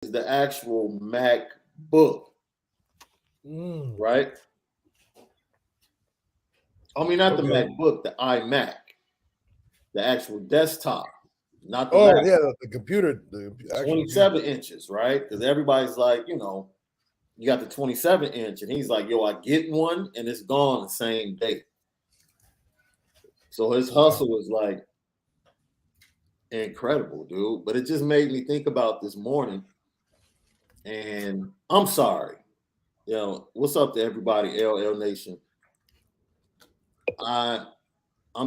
the actual MacBook, right? I mean, not the MacBook, the iMac, the actual desktop, not the the computer, the 27 inches, right? Because everybody's like, you got the 27 inch, and he's like, yo, I get one, and it's gone the same day. So his hustle is like incredible, dude. But it just made me think about this morning, and I'm sorry. What's up to everybody, LL Nation? I'm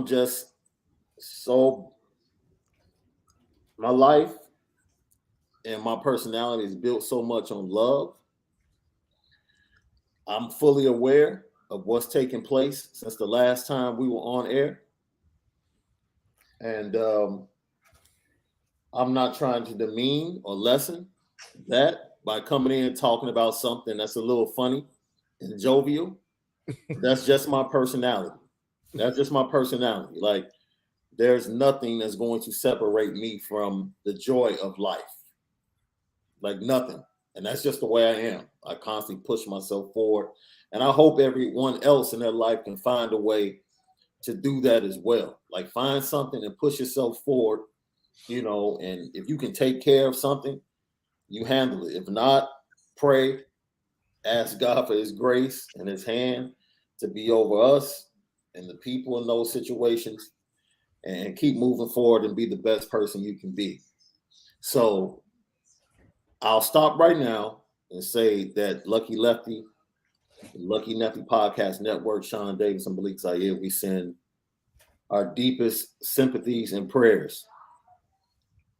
just so, my life and my personality is built so much on love. I'm fully aware of what's taken place since the last time we were on air. And I'm not trying to demean or lessen that by coming in and talking about something that's a little funny and jovial. That's just my personality. That's just my personality. Like, there's nothing that's going to separate me from the joy of life. Like, nothing. And that's just the way I am. I constantly push myself forward. And I hope everyone else in their life can find a way to do that as well. Like, find something and push yourself forward, and if you can take care of something, you handle it. If not, pray, ask God for his grace and his hand to be over us and the people in those situations, and keep moving forward and be the best person you can be. So I'll stop right now and say that Lucky Lefty, Lefty Podcast Network, Shaun Davis and Malik Zaire, we send our deepest sympathies and prayers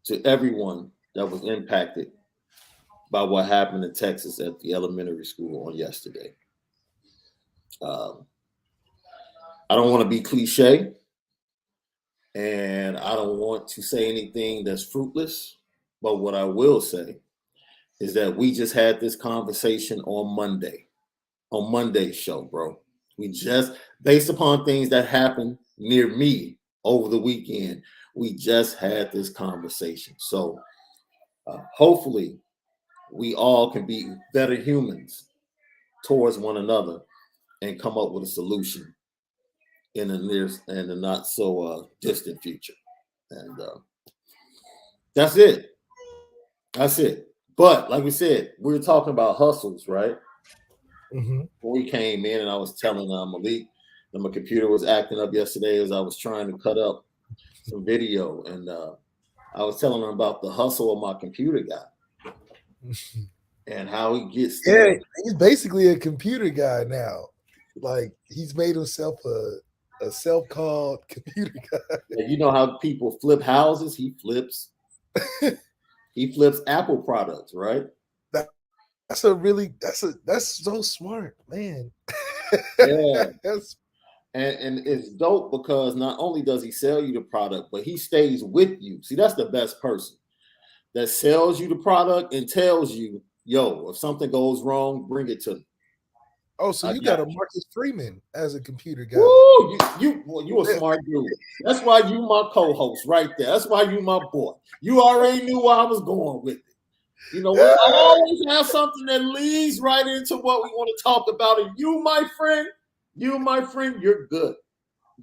to everyone that was impacted by what happened in Texas at the elementary school on yesterday. I don't want to be cliche, and I don't want to say anything that's fruitless, but what I will say is that we just had this conversation on Monday's show, bro. We just, based upon things that happened near me over the weekend, we just had this conversation. So hopefully we all can be better humans towards one another and come up with a solution in the near and the not so distant future. And that's it. That's it. But like we said, we were talking about hustles, right? When we came in, and I was telling Malik that my computer was acting up yesterday as I was trying to cut up some video, and I was telling him about the hustle of my computer guy and how he gets there. Yeah, he's basically a computer guy now. Like, he's made himself a self-called computer guy. And you know how people flip houses? He flips Apple products, right? That's so smart, man. Yeah. And it's dope because not only does he sell you the product, but he stays with you. See, that's the best person that sells you the product and tells you, yo, if something goes wrong, bring it to me. Oh, so you got a Marcus Freeman as a computer guy. Woo, you a smart dude. That's why you my co-host right there. That's why you my boy. You already knew where I was going with it. We always have something that leads right into what we want to talk about. And you, my friend, you're good.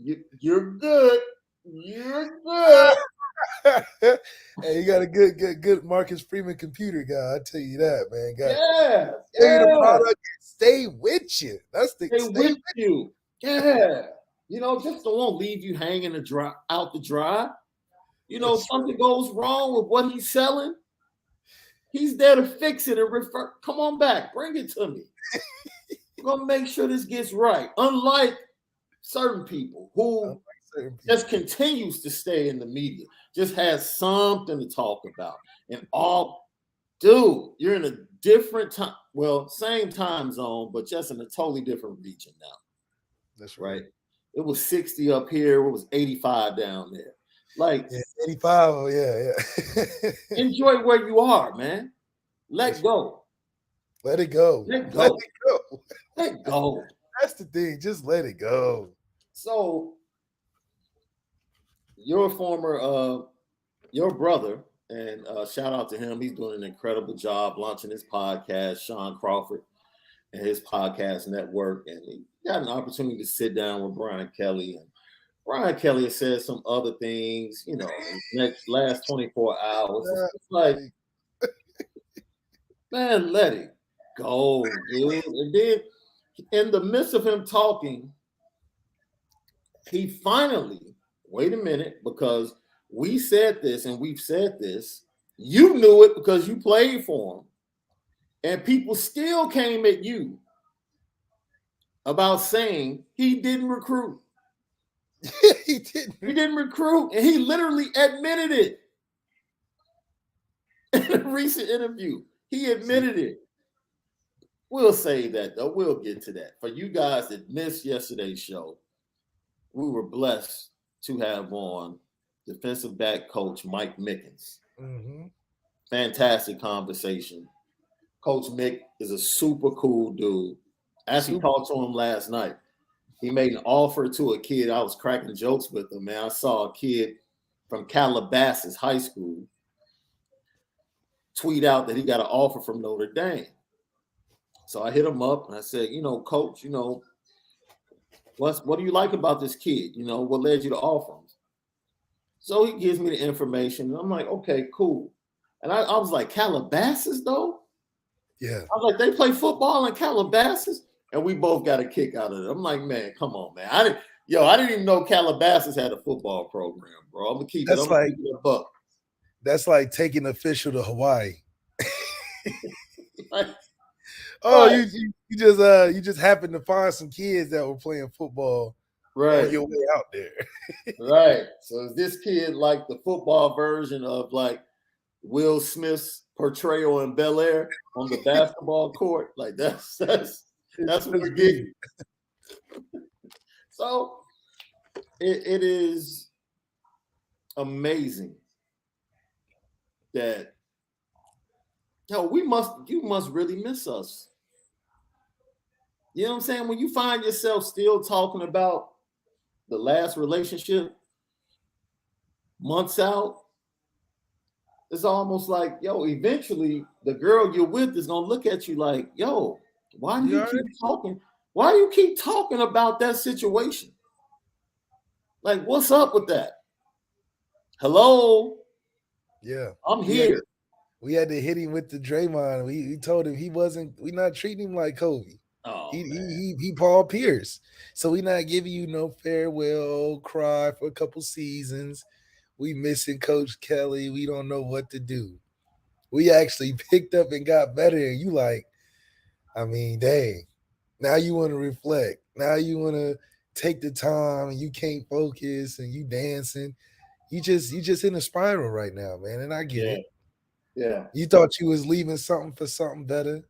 You're good. You're good. Hey, you got a good Marcus Freeman computer guy. I tell you that, man. The product, stay with you. That's the stay with you. Yeah. Just don't leave you hanging out to dry. If something goes wrong with what he's selling, he's there to fix it and refer. Come on back. Bring it to me. We're going to make sure this gets right. Unlike certain people who just continues to stay in the media, just has something to talk about. And dude, you're in a different time. Well, same time zone, but just in a totally different region now. That's right. It was 60 up here. It was 85 down there. Like 85. Oh, yeah. Enjoy where you are, man. Let go. Let it go. Let go. Let go. That's the thing. Just let it go. So your brother And shout out to him. He's doing an incredible job launching his podcast, Shaun Crawford, and his podcast network. And he got an opportunity to sit down with Brian Kelly. And Brian Kelly has said some other things, next last 24 hours. It's like, man, let it go, dude. And then in the midst of him talking, he finally, wait a minute, because we said this and we've said this. You knew it because you played for him. And people still came at you about saying he didn't recruit. He didn't. He didn't recruit. And he literally admitted it in a recent interview. He admitted it. We'll say that, though. We'll get to that. For you guys that missed yesterday's show, we were blessed to have on defensive back coach Mike Mickens. Mm-hmm. Fantastic conversation. Coach Mick is a super cool dude. I actually talked to him last night. He made an offer to a kid. I was cracking jokes with him, man. I saw a kid from Calabasas High School tweet out that he got an offer from Notre Dame. So I hit him up and I said, Coach, what do you like about this kid? What led you to offer him? So he gives me the information. And I'm like, okay, cool. And I was like, Calabasas, though? Yeah. I was like, they play football in Calabasas? And we both got a kick out of it. I'm like, man, come on, man. I didn't even know Calabasas had a football program, bro. I'm gonna keep it a buck. That's like taking official to Hawaii. Right. Oh, right. You just happened to find some kids that were playing football on your way out there. Right. So is this kid like the football version of like Will Smith's portrayal in Bel Air on the basketball court? Like that's what we're getting. So it is amazing that you must really miss us. You know what I'm saying? When you find yourself still talking about the last relationship months out, it's almost like, eventually the girl you're with is gonna look at you like, why do you keep talking? Why do you keep talking about that situation? Like, what's up with that? Hello? Yeah. I'm here. We had to hit him with the Draymond. We told him we're not treating him like Kobe. Oh, he Paul Pierce. So we're not giving you no farewell cry for a couple seasons. We missing Coach Kelly. We don't know what to do. We actually picked up and got better. And you like, dang. Now you want to reflect. Now you want to take the time and you can't focus and you dancing. You just in a spiral right now, man. And I get it. Yeah. You thought you was leaving something for something better.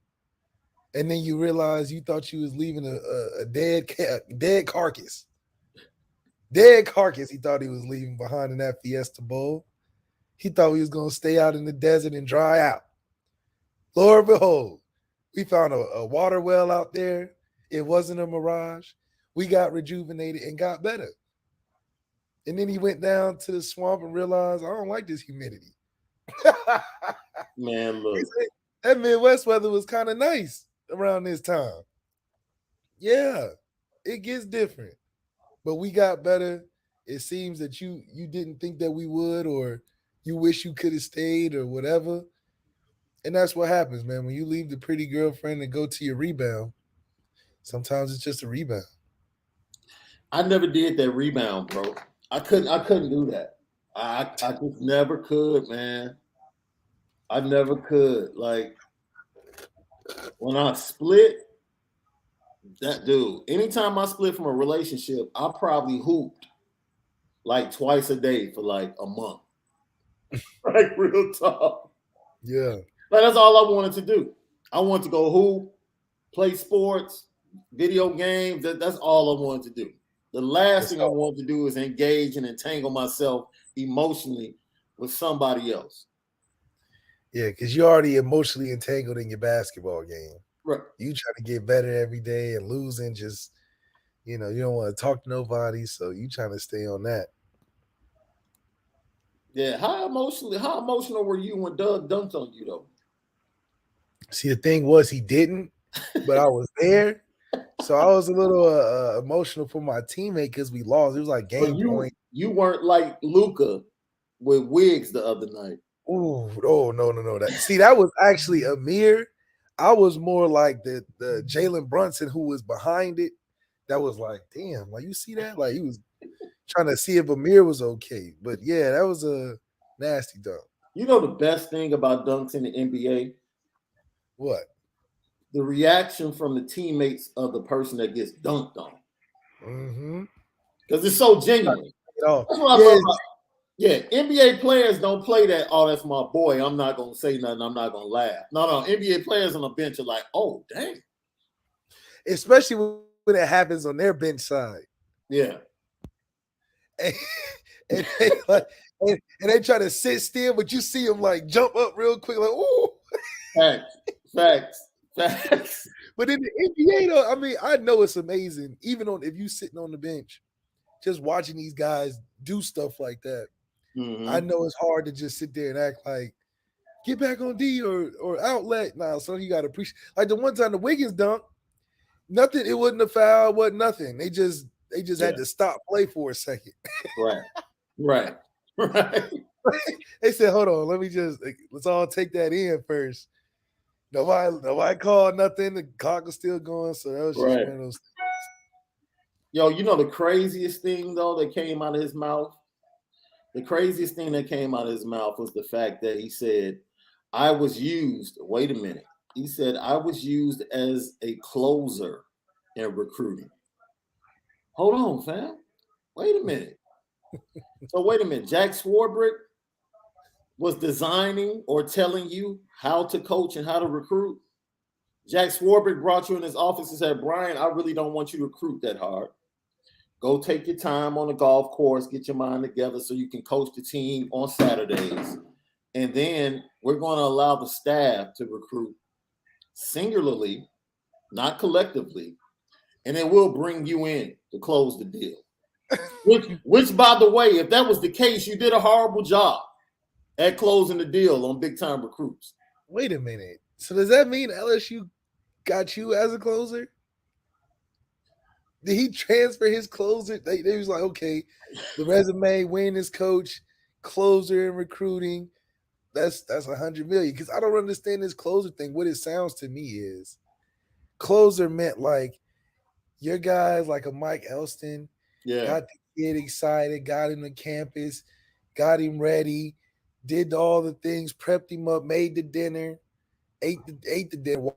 And then you realize you thought you was leaving a dead carcass. Dead carcass he thought he was leaving behind in that Fiesta Bowl. He thought he was going to stay out in the desert and dry out. Lord behold, we found a water well out there. It wasn't a mirage. We got rejuvenated and got better. And then he went down to the swamp and realized, I don't like this humidity. Man, look. That Midwest weather was kind of nice around this time. Yeah, it gets different. But we got better. It seems that you didn't think that we would, or you wish you could have stayed or whatever. And that's what happens, man. When you leave the pretty girlfriend and go to your rebound, sometimes it's just a rebound. I never did that rebound, bro. I couldn't do that. I just never could, man. I never could. Like, when I split, that dude, anytime I split from a relationship, I probably hooped like twice a day for like a month. Like, real talk. Yeah. Like, that's all I wanted to do. I wanted to go hoop, play sports, video games. That's all I wanted to do. The last thing I wanted to do is engage and entangle myself emotionally with somebody else. Yeah, because you're already emotionally entangled in your basketball game. Right. You try to get better every day, and losing just, you don't want to talk to nobody, so you trying to stay on that. Yeah. How emotional were you when Doug dunked on you though? See, the thing was he didn't, but I was there. So I was a little emotional for my teammate because we lost. It was like So game you point. you weren't like Luca with wigs the other night. Ooh, oh no. That was actually Amir. I was more like the Jalen Brunson who was behind it. That was like, damn, like you see that? Like he was trying to see if Amir was okay. But yeah, that was a nasty dunk. You know the best thing about dunks in the NBA? What? The reaction from the teammates of the person that gets dunked on. Mm-hmm. Because it's so genuine. Oh, That's what I yeah, love about. Yeah, NBA players don't play that. Oh, that's my boy. I'm not gonna say nothing. I'm not gonna laugh. No. NBA players on the bench are like, oh, dang. especially when it happens on their bench side. Yeah. And, and they like and they try to sit still, but you see them like jump up real quick, like, ooh. Facts. But in the NBA, though, I mean, I know it's amazing. Even on if you sitting on the bench, just watching these guys do stuff like that. I Mm-hmm. know it's hard to just sit there and act like get back on D or outlet. Now, so you got to appreciate. Like the one time the Wiggins dunk, nothing. It wasn't a foul. Wasn't nothing. They just Yeah. had to stop play for a second. Right. They said, "Hold on, let's all take that in first." Nobody called nothing. The clock was still going, so that was just Right. one of those. Yo, you know the craziest thing though that came out of his mouth? The craziest thing that came out of his mouth was the fact that he said, I was used. Wait a minute. He said, I was used as a closer in recruiting. Hold on, fam. Wait a minute. So, wait a minute. Jack Swarbrick was designing or telling you how to coach and how to recruit. Jack Swarbrick brought you in his office and said, Brian, I really don't want you to recruit that hard. Go take your time on the golf course, get your mind together so you can coach the team on Saturdays. And then we're going to allow the staff to recruit singularly, not collectively, and it will bring you in to close the deal. Which, by the way, if that was the case, you did a horrible job at closing the deal on big time recruits. Wait a minute. So does that mean LSU got you as a closer? Did he transfer his closer? They was like, okay, the resume, win as coach, closer in recruiting. That's 100 million. Because I don't understand this closer thing. What it sounds to me is closer meant like your guys like a Mike Elston got the kid excited, got him to campus, got him ready, did all the things, prepped him up, made the dinner, ate the dinner,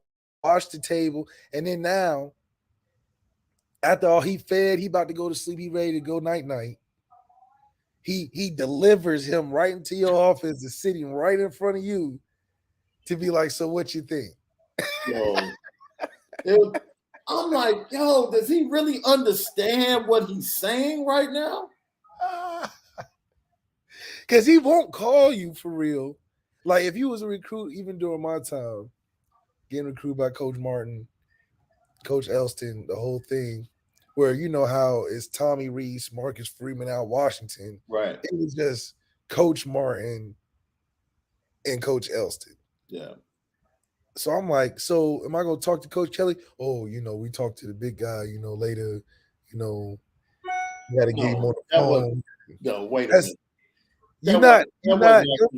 washed the table, and then now after all he fed, he about to go to sleep, he ready to go night. He delivers him right into your office, is sitting right in front of you to be like, so what you think? Yo, I'm like, yo, does he really understand what he's saying right now? Because he won't call you for real. Like if you was a recruit, even during my time, getting recruited by Coach Martin, Coach Elston, the whole thing, where you know how it's Tommy Reese, Marcus Freeman out Washington. Right. It was just Coach Martin and Coach Elston. Yeah. So I'm like, so am I gonna talk to Coach Kelly? Oh, we talked to the big guy, later, you got to get him on the phone. No, wait a minute. You're not your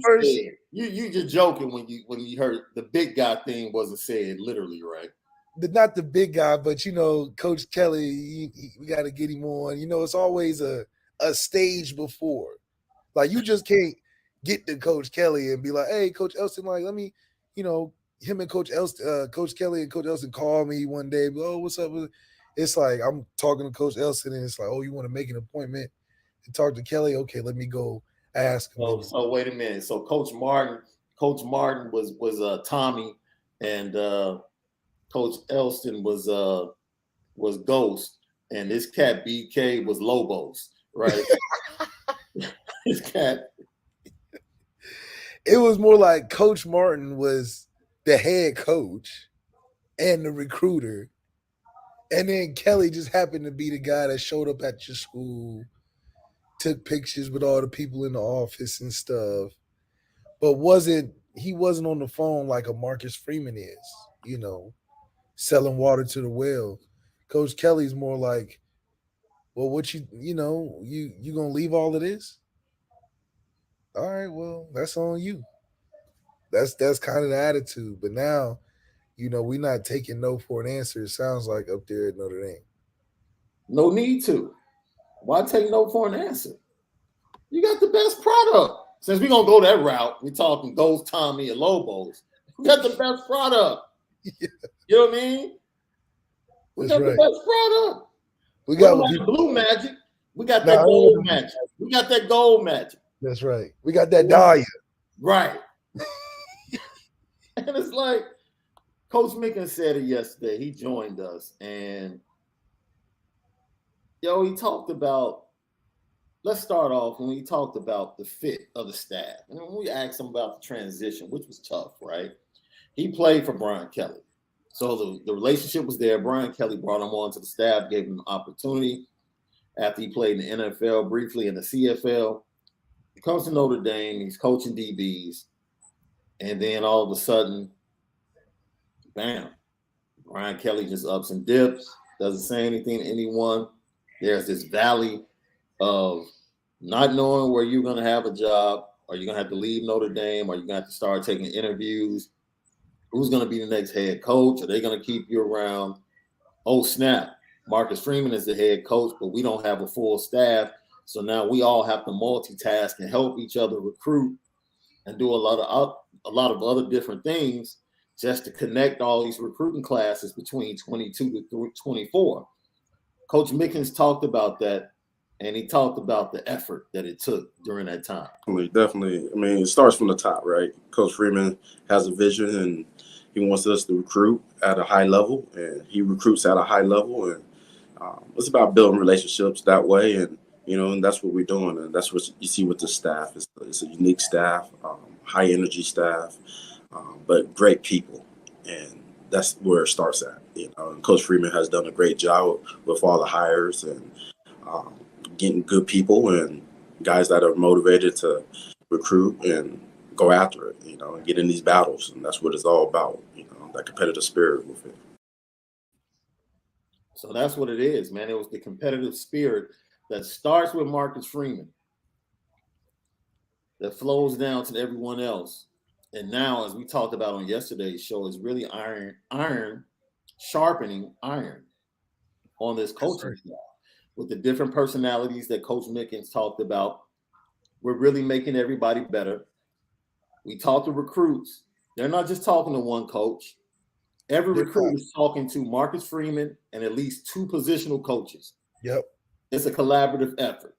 first. You just joking when you heard the big guy thing wasn't said literally, right? Not the big guy, but Coach Kelly, we got to get him on. It's always a stage before. Like you just can't get to Coach Kelly and be like, "Hey, Coach Elston, like let me, him and Coach Elston, Coach Kelly and Coach Elston called me one day. Oh, what's up?" It's like I'm talking to Coach Elston, and it's like, "Oh, you want to make an appointment to talk to Kelly? Okay, let me go ask him." So wait a minute. So Coach Martin was Tommy, and Coach Elston was Ghost, and this cat BK was Lobos, right? This cat. It was more like Coach Martin was the head coach and the recruiter, and then Kelly just happened to be the guy that showed up at your school took pictures with all the people in the office and stuff, but he wasn't on the phone like a Marcus Freeman is, selling water to the well. Coach Kelly's more like, well, what you gonna leave all of this? All right, well, that's on you. That's kind of the attitude. But now, we're not taking no for an answer. It sounds like up there at Notre Dame. No need to. Why take no for an answer? You got the best product. Since we're gonna go that route, we're talking Ghost Tommy and Lobos. We got the best product. Yeah. You know what I mean? We got the best product. We got the blue magic. We got that gold magic. We got that gold magic. That's right. We got that Dahlia. Right. And it's like Coach Mickens said it yesterday. He joined us, and he talked about. Let's start off when he talked about the fit of the staff, and when we asked him about the transition, which was tough, right? He played for Brian Kelly, so the relationship was there. Brian Kelly brought him on to the staff, gave him an opportunity after he played in the NFL, briefly in the CFL. He comes to Notre Dame. He's coaching DBs. And then all of a sudden, bam, Brian Kelly just ups and dips, doesn't say anything to anyone. There's this valley of not knowing where you're going to have a job. Are you going to have to leave Notre Dame? Are you going to have to start taking interviews? Who's going to be the next head coach? Are they going to keep you around? Oh, snap. Marcus Freeman is the head coach, but we don't have a full staff. So now we all have to multitask and help each other recruit and do a lot of other different things just to connect all these recruiting classes between 22 to 24. Coach Mickens talked about that, and he talked about the effort that it took during that time. Definitely. I mean, it starts from the top, right? Coach Freeman has a vision, and he wants us to recruit at a high level, and he recruits at a high level, and it's about building relationships that way, and and that's what we're doing, and that's what you see with the staff. It's a unique staff, high energy staff, but great people, and that's where it starts at. And Coach Freeman has done a great job with all the hires and getting good people and guys that are motivated to recruit and go after it, and get in these battles, and that's what it's all about. That competitive spirit with it. So that's what it is, man. It was the competitive spirit that starts with Marcus Freeman, that flows down to everyone else. And now, as we talked about on yesterday's show, is really iron sharpening iron on this coaching staff. With the different personalities that Coach Mickens talked about, we're really making everybody better. We talk to recruits. They're not just talking to one coach. Every recruit is talking to Marcus Freeman and at least two positional coaches. Yep. It's a collaborative effort.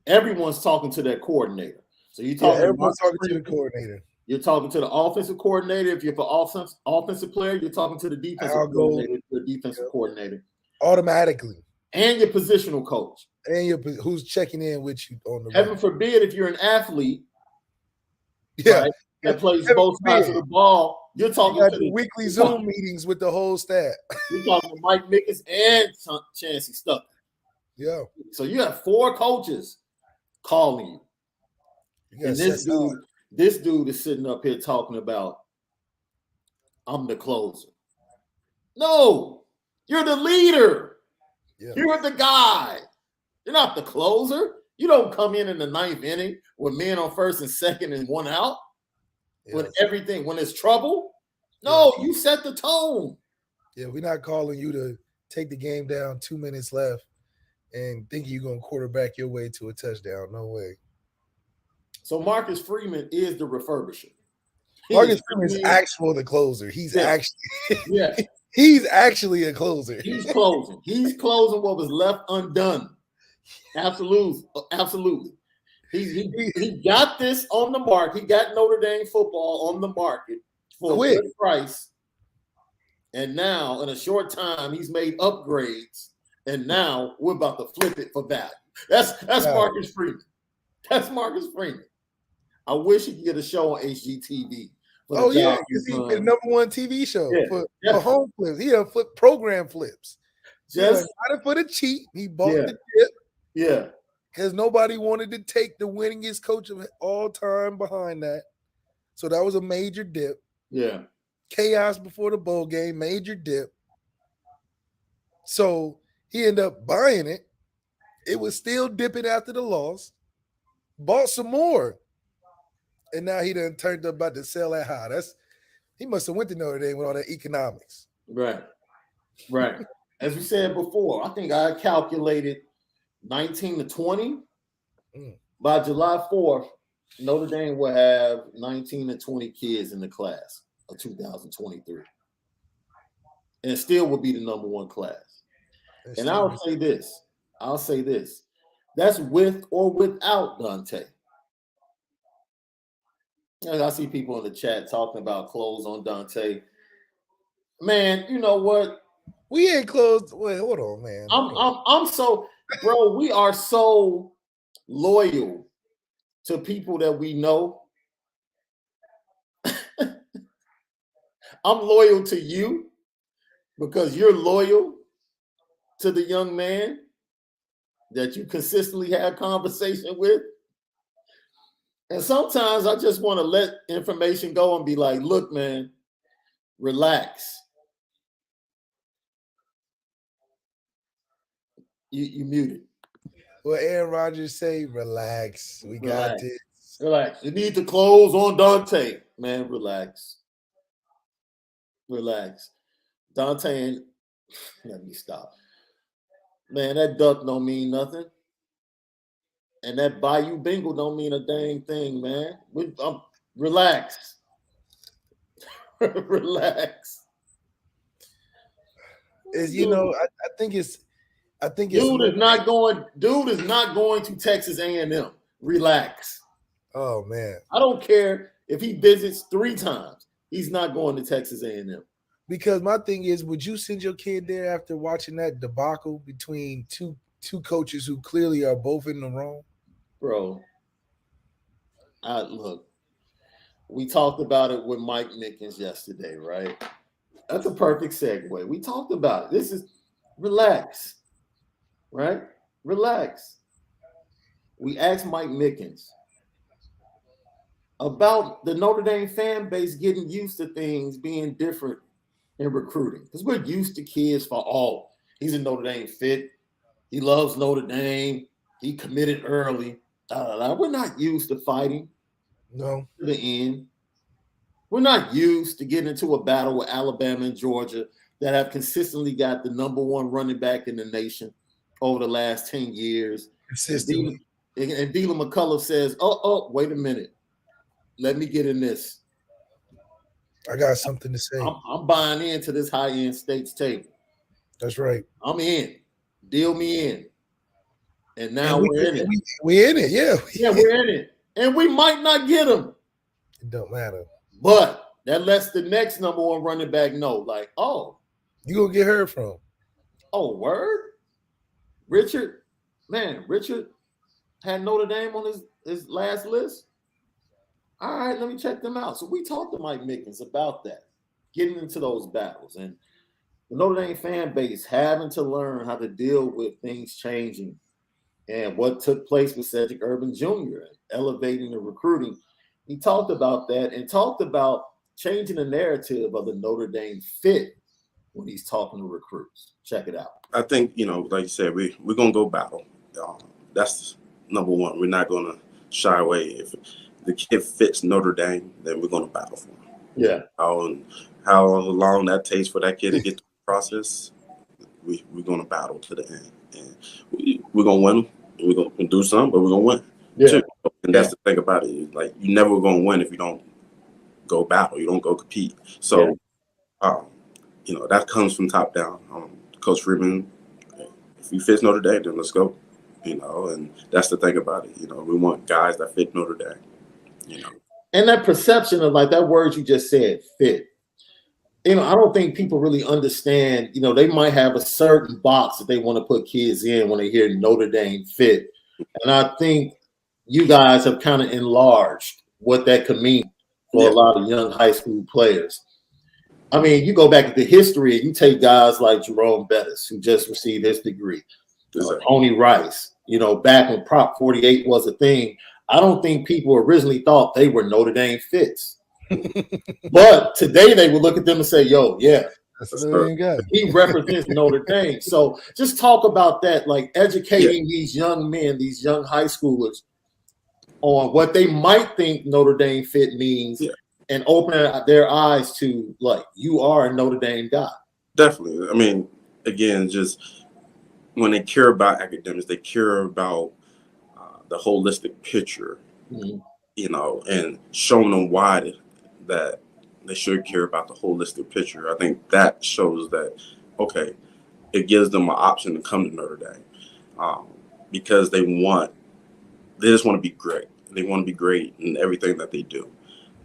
Everyone's talking to their coordinator. So you're talking everyone's talking to the coordinator. You're talking to the offensive coordinator. If you're an offensive player, you're talking to the defensive coordinator, the defensive coordinator. Automatically. And your positional coach. And who's checking in with you on the Heaven forbid if you're an athlete right, that plays both sides of the ball, you're talking to the weekly Zoom meetings with the whole staff. You're talking to Mike Mickens and Chancey Stucker. Yeah. So you have four coaches calling you. And this dude is sitting up here talking about, I'm the closer. No, you're the leader. Yeah. You're the guy. You're not the closer. You don't come in the ninth inning with men on first and second and one out. Yeah. When it's trouble. No, you set the tone. Yeah, we're not calling you to take the game down 2 minutes left and thinking you're going to quarterback your way to a touchdown. No way. So Marcus Freeman is the refurbisher. Marcus Freeman is actually the closer. He's he's actually a closer. He's closing. He's closing what was left undone. Absolutely. Absolutely. He got this on the market. He got Notre Dame football on the market for a good price. And now, in a short time, he's made upgrades. And now we're about to flip it for value. That's Marcus Freeman. That's Marcus Freeman. I wish he could get a show on HGTV. Because he's the number one TV show for home flips. He flip program flips. Just got it for the cheap. He bought the tip. Yeah. because nobody wanted to take the winningest coach of all time behind that. So that was a major dip. Yeah. Chaos before the bowl game, major dip. So he ended up buying it. It was still dipping after the loss. Bought some more. And now he done turned up about to sell that high. He must have went to Notre Dame with all that economics. Right. As we said before, I think I calculated 19 to 20. By July 4th, Notre Dame will have 19 to 20 kids in the class of 2023. And it still will be the number one class. And I'll say this. That's with or without Dante. I see people in the chat talking about clothes on Dante. Man, you know what? We ain't closed. Wait, hold on, man. I'm so, bro, we are so loyal to people that we know. I'm loyal to you because you're loyal to the young man that you consistently have conversation with. And sometimes I just want to let information go and be like, look, man, relax. You muted. Well, Aaron Rodgers say, relax. We got this. Relax. You need to close on Dante. Man, relax. Dante ain't, let me stop. Man, that duck don't mean nothing. And that Bayou Bengal don't mean a dang thing, man. Relax. Relax. I think it's dude is not going to Texas A&M. Relax. Oh man. I don't care if he visits 3 times. He's not going to Texas A&M. Because my thing is, would you send your kid there after watching that debacle between two coaches who clearly are both in the wrong? Bro, look, we talked about it with Mike Mickens yesterday, right? That's a perfect segue. We talked about it. This is relax, right? Relax. We asked Mike Mickens about the Notre Dame fan base getting used to things being different in recruiting because we're used to kids for all. He's a Notre Dame fit. He loves Notre Dame. He committed early. We're not used to fighting. No. To the end. We're not used to getting into a battle with Alabama and Georgia that have consistently got the number one running back in the nation over the last 10 years. Consistently. And Dealer McCullough says, wait a minute. Let me get in this. I got something to say. I'm buying into this high-end stakes table. That's right. I'm in. Deal me in. And now we're in it. We're in it, yeah. We're in it. And we might not get him. It don't matter. But that lets the next number one running back know, like, oh. You gonna get heard from. Oh, word? Richard had Notre Dame on his last list. All right, let me check them out. So we talked to Mike Mickens about that, getting into those battles. And the Notre Dame fan base having to learn how to deal with things changing and what took place with Cedric Urban Jr., elevating the recruiting. He talked about that and talked about changing the narrative of the Notre Dame fit when he's talking to recruits. Check it out. I think, like you said, we're going to go battle. That's number one. We're not going to shy away. If the kid fits Notre Dame, then we're going to battle for him. Yeah. How long that takes for that kid to get through the process, we're going to battle to the end. And we're going to win. We're going to do something, but we're going to win. Yeah. Too. And that's the thing about it. Like, you're never going to win if you don't go battle. You don't go compete. So, that comes from top down. Coach Freeman, if he fits Notre Dame, then let's go. And that's the thing about it. We want guys that fit Notre Dame. And that perception of, like, that word you just said, fit. I don't think people really understand, they might have a certain box that they want to put kids in when they hear Notre Dame fit. And I think you guys have kind of enlarged what that could mean for a lot of young high school players. I mean, you go back into history and you take guys like Jerome Bettis, who just received his degree, Tony Rice, back when Prop 48 was a thing, I don't think people originally thought they were Notre Dame fits. But today they would look at them and say, yo, yeah, that's a Notre Dame guy. He represents Notre Dame. So just talk about that, like educating these young men, these young high schoolers on what they might think Notre Dame fit means and opening their eyes to, like, you are a Notre Dame guy. Definitely. I mean, again, just when they care about academics, they care about the holistic picture, and showing them why that they should care about the holistic picture. I think that shows that, okay, it gives them an option to come to Notre Dame because they just want to be great. They want to be great in everything that they do.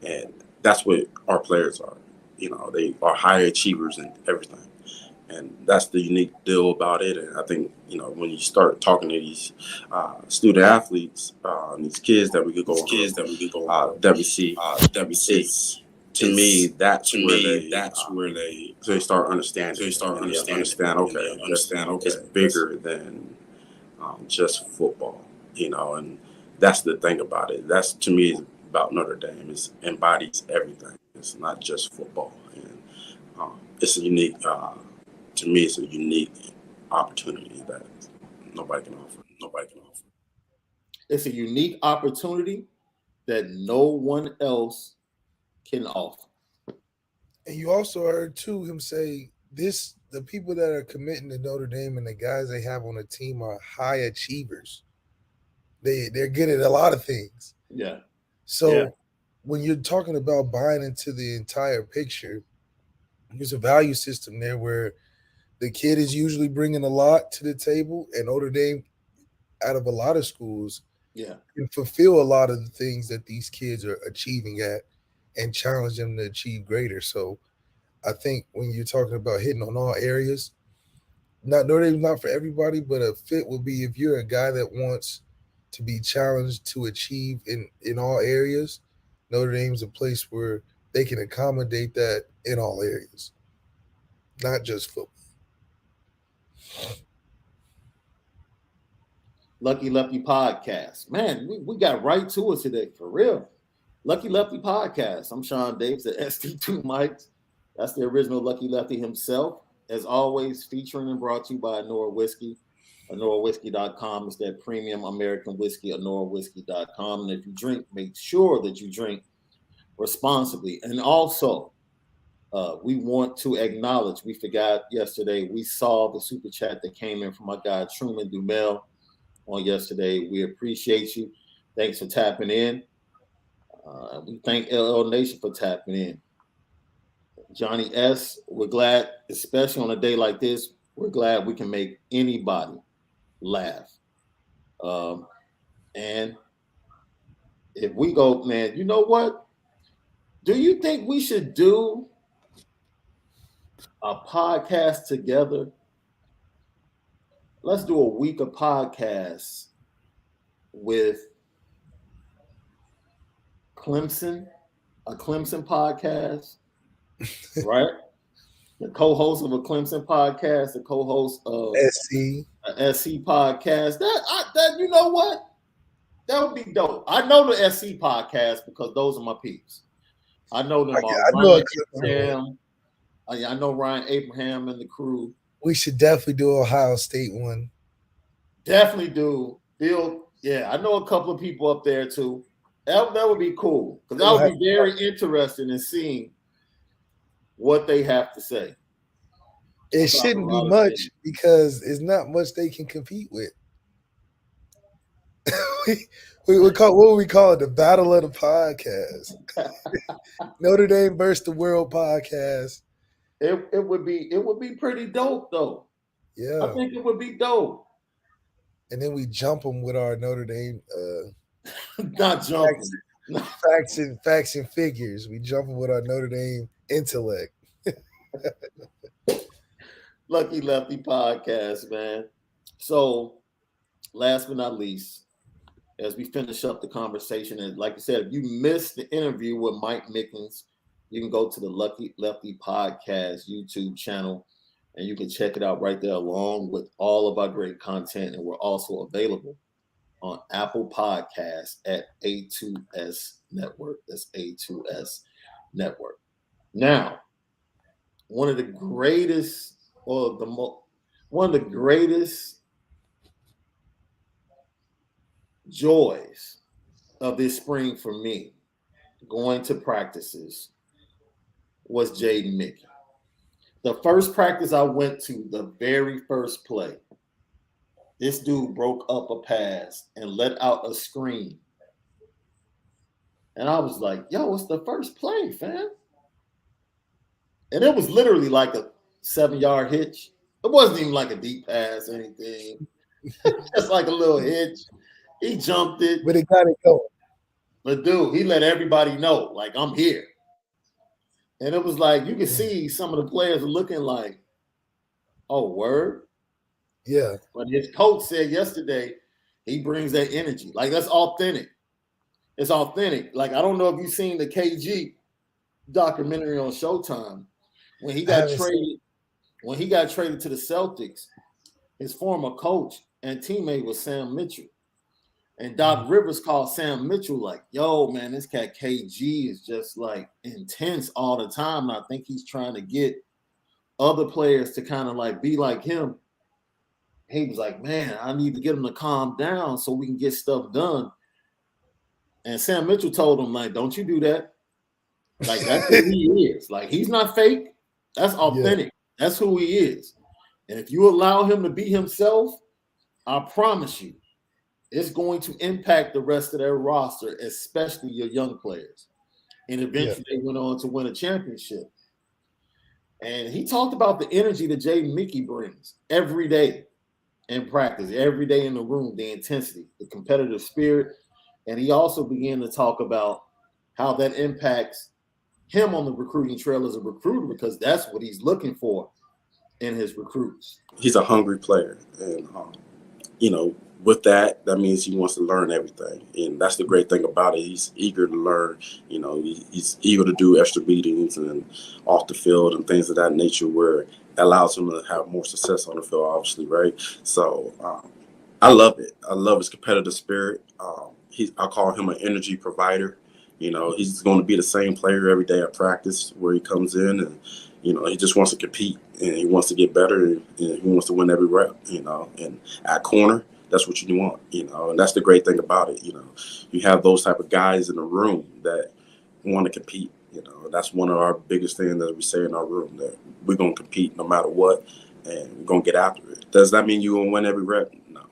And that's what our players are. They are high achievers in everything. And that's the unique deal about it. And I think, when you start talking to these student athletes, these kids that we could go, WC, to me, that's where they start understanding. Okay, it's bigger than just football, and that's the thing about it. That's, to me, about Notre Dame. It embodies everything. It's not just football. And it's a unique, to me, it's a unique opportunity that nobody can offer. It's a unique opportunity that no one else can offer. And you also heard too him say the people that are committing to Notre Dame and the guys they have on the team are high achievers. They're good at a lot of things. Yeah. So when you're talking about buying into the entire picture, there's a value system there where the kid is usually bringing a lot to the table, and Notre Dame, out of a lot of schools, can fulfill a lot of the things that these kids are achieving at and challenge them to achieve greater. So I think when you're talking about hitting on all areas, Notre Dame's not for everybody, but a fit will be if you're a guy that wants to be challenged to achieve in all areas. Notre Dame's a place where they can accommodate that in all areas, not just football. Lucky Lefty Podcast. Man, we got right to it today, for real. Lucky Lefty Podcast. I'm Shaun Davis at ST2 Mics. That's the original Lucky Lefty himself. As always, featuring and brought to you by Onora Whiskey. OnoraWhiskey.com is that premium American whiskey, OnoraWhiskey.com. And if you drink, make sure that you drink responsibly. And also, we want to acknowledge, we forgot yesterday, we saw the super chat that came in from my guy Truman Dumel on yesterday. We appreciate you. Thanks for tapping in. We thank LL Nation for tapping in. Johnny S., we're glad, especially on a day like this, we're glad we can make anybody laugh. And if we go, man, you know what? Do you think we should do a podcast together? Let's do a week of podcasts with Clemson, a Clemson podcast, right? The co-host of a Clemson podcast, the co-host of a SC podcast. That you know what? That would be dope. I know the SC podcast because those are my peeps. I know them all. I know Ryan Abraham and the crew. We should definitely do Ohio State one. Definitely do. Bill, I know a couple of people up there too. That would be cool because that would be very interesting in seeing what they have to say. It shouldn't be much because it's not much they can compete with. we call what we call it, the Battle of the Podcast. Notre Dame versus the World Podcast. It would be pretty dope though. Yeah, I think it would be dope. And then we jump them with our Notre Dame. Not jumping. Facts and figures. We jump them with our Notre Dame intellect. Lucky Lefty Podcast, man. So, last but not least, as we finish up the conversation, and like I said, if you missed the interview with Mike Mickens, you can go to the Lucky Lefty Podcast YouTube channel And you can check it out right there along with all of our great content. And we're also available on Apple Podcasts at A2S Network. That's A2S Network. Now, one of the greatest joys of this spring for me, going to practices, was Jaden Mickey. The first practice I went to, the very first play, this dude broke up a pass and let out a scream. And I was like, yo, it's the first play, fam. And it was literally like a 7-yard hitch. It wasn't even like a deep pass or anything. Just like a little hitch. He jumped it. But it got it going. But dude, he let everybody know, like, I'm here. And it was like, you could see some of the players are looking like, oh, word? Yeah. But his coach said yesterday, he brings that energy. Like, that's authentic. It's authentic. Like, I don't know if you've seen the KG documentary on Showtime. When he got traded to the Celtics, his former coach and teammate was Sam Mitchell. And Doc Rivers called Sam Mitchell like, yo, man, this cat KG is just like intense all the time. And I think he's trying to get other players to kind of like be like him. He was like, man, I need to get him to calm down so we can get stuff done. And Sam Mitchell told him, like, don't you do that. Like, that's who he is. Like, he's not fake. That's authentic. Yeah. That's who he is. And if you allow him to be himself, I promise you, it's going to impact the rest of their roster, especially your young players. And eventually they went on to win a championship. And he talked about the energy that Jaden Mickey brings every day in practice, every day in the room, the intensity, the competitive spirit. And he also began to talk about how that impacts him on the recruiting trail as a recruiter, because that's what he's looking for in his recruits. He's a hungry player. And, with that means he wants to learn everything. And that's the great thing about it. He's eager to learn. He's eager to do extra meetings and off the field and things of that nature where it allows him to have more success on the field, obviously, right? So I love it. I love his competitive spirit. I call him an energy provider. He's going to be the same player every day at practice where he comes in and, he just wants to compete and he wants to get better and he wants to win every rep, and at corner, that's what you want, and that's the great thing about it. You have those type of guys in the room that want to compete. That's one of our biggest things that we say in our room, that we're going to compete no matter what, and we're going to get after it. Does that mean you're going to win every rep? No.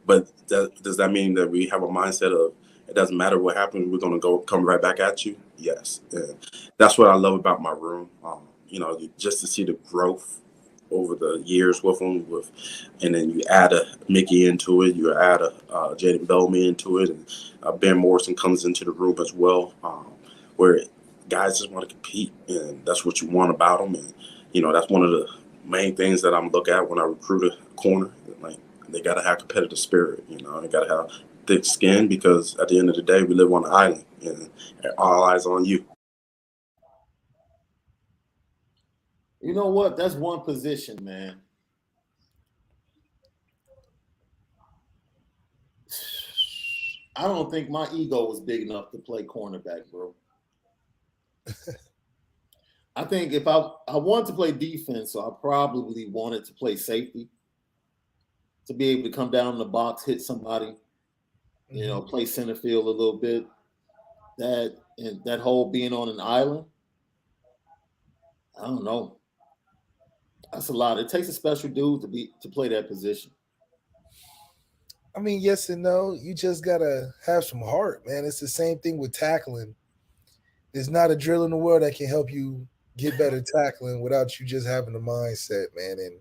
But does that mean that we have a mindset of it doesn't matter what happens, we're going to come right back at you? Yes. And that's what I love about my room, just to see the growth over the years with them, and then you add a Mickey into it, you add a Jaden Bellamy into it, and Ben Morrison comes into the room as well, where guys just want to compete, and that's what you want about them. And that's one of the main things that I'm looking at when I recruit a corner. Like, they got to have competitive spirit, they got to have thick skin, because at the end of the day, we live on an island, and all eyes on you. You know what? That's one position, man. I don't think my ego was big enough to play cornerback, bro. I think if I wanted to play defense, so I probably wanted to play safety, to be able to come down in the box, hit somebody, play center field a little bit. That whole being on an island, I don't know. That's a lot. It takes a special dude to play that position. I mean, yes and no. You just gotta have some heart, man. It's the same thing with tackling. There's not a drill in the world that can help you get better tackling without you just having the mindset, man. And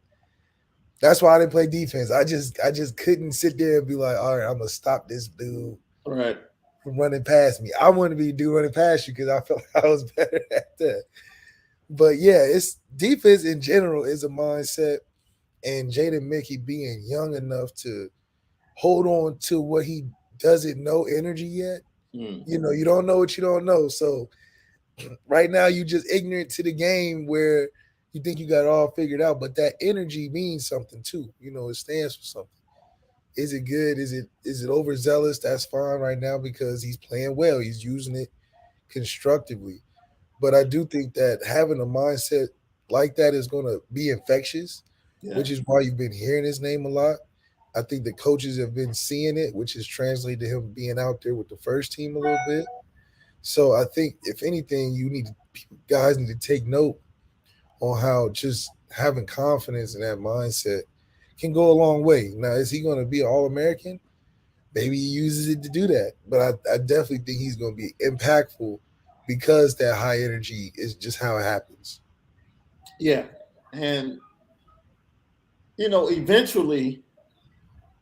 that's why I didn't play defense. I just couldn't sit there and be like, all right, I'm gonna stop this dude from running past me. I wanted to be dude running past you because I felt like I was better at that. But yeah, it's defense in general is a mindset, and Jaden Mickey being young enough to hold on to what he doesn't know energy yet. You don't know what you don't know. So right now you just ignorant to the game where You think you got it all figured out, but that energy means something too. It stands for something. Is it good? Is it overzealous? That's fine right now because he's playing well. He's using it constructively. But I do think that having a mindset like that is going to be infectious, Yeah. which is why you've been hearing his name a lot. I think the coaches have been seeing it, which is translated to him being out there with the first team a little bit. So I think if anything, guys need to take note on how just having confidence in that mindset can go a long way. Now, is he going to be an All-American? Maybe he uses it to do that. But I definitely think he's going to be impactful because that high energy is just how it happens. Yeah. And, eventually,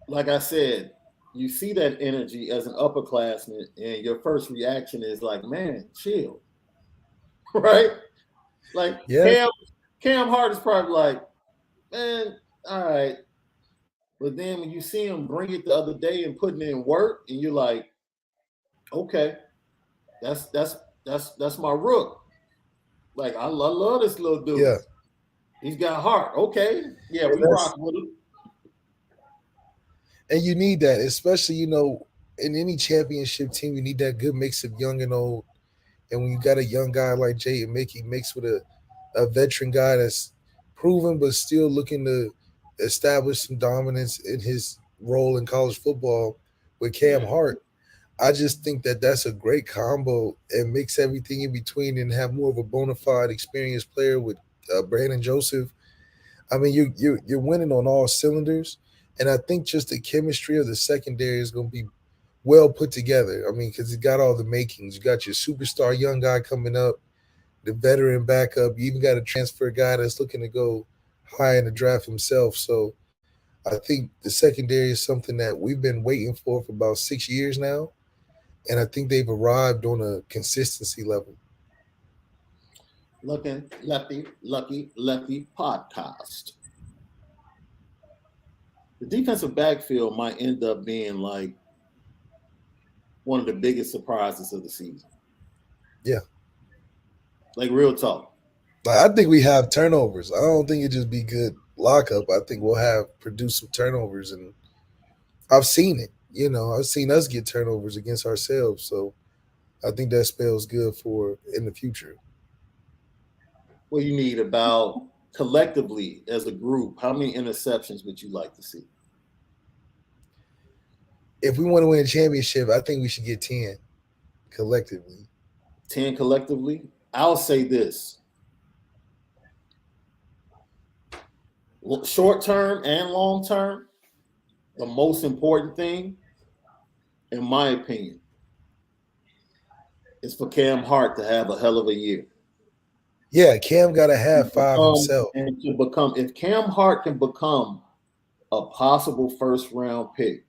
like I said, you see that energy as an upperclassman, and your first reaction is like, man, chill. Right? Like, Yeah. Cam Hart is probably like, man, all right. But then when you see him bring it the other day and putting in work, and you're like, okay, that's my rook. Like, I love this little dude. Yeah. He's got heart. Okay. Yeah, we rock with him. And you need that, especially, in any championship team, you need that good mix of young and old. And when you got a young guy like Jay and Mickey mixed with a veteran guy that's proven but still looking to establish some dominance in his role in college football with Cam Hart, I just think that that's a great combo and mix everything in between and have more of a bona fide experienced player with Brandon Joseph. I mean, you're winning on all cylinders, and I think just the chemistry of the secondary is going to be well put together. I mean, because you got all the makings. You got your superstar young guy coming up, the veteran backup. You even got a transfer guy that's looking to go high in the draft himself. So I think the secondary is something that we've been waiting for about 6 years now, and I think they've arrived on a consistency level. Lucky Podcast. The defensive backfield might end up being like one of the biggest surprises of the season. Yeah. Like, real talk. I think we have turnovers. I don't think it just be good lockup. I think we'll have produce some turnovers, and I've seen it. I've seen us get turnovers against ourselves. So I think that spells good for in the future. What you need about collectively as a group, how many interceptions would you like to see? If we want to win a championship, I think we should get 10 collectively. 10 collectively? I'll say this. Short term and long term, the most important thing, in my opinion, is for Cam Hart to have a hell of a year. Yeah, Cam got to have 5 himself. And if Cam Hart can become a possible first round pick,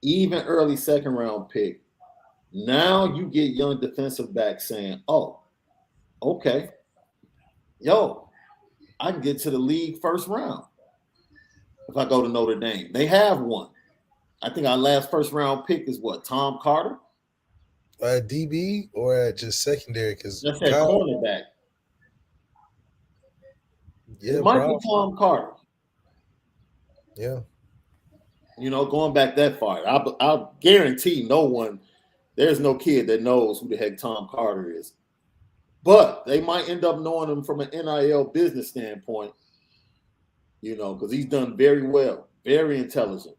even early second round pick, now you get young defensive backs saying, oh, okay, I can get to the league first round if I go to Notre Dame. They have one. I think our last first round pick is what, Tom Carter? At DB or at just secondary? Because that's that cornerback. Yeah, it might be Tom Carter. Yeah. Going back that far, I'll guarantee there's no kid that knows who the heck Tom Carter is. But they might end up knowing him from an NIL business standpoint, because he's done very well, very intelligent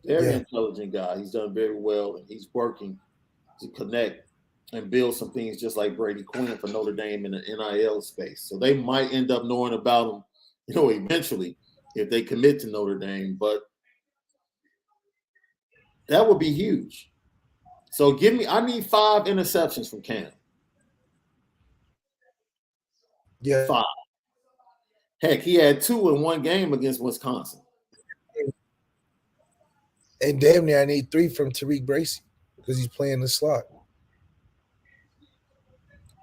guy. He's done very well, and he's working to connect and build some things just like Brady Quinn for Notre Dame in the NIL space. So they might end up knowing about him, eventually if they commit to Notre Dame. But that would be huge. So I need 5 interceptions from Cam. Yeah. 5. Heck, he had 2 in one game against Wisconsin. And damn near I need 3 from Tariq Bracy because he's playing the slot.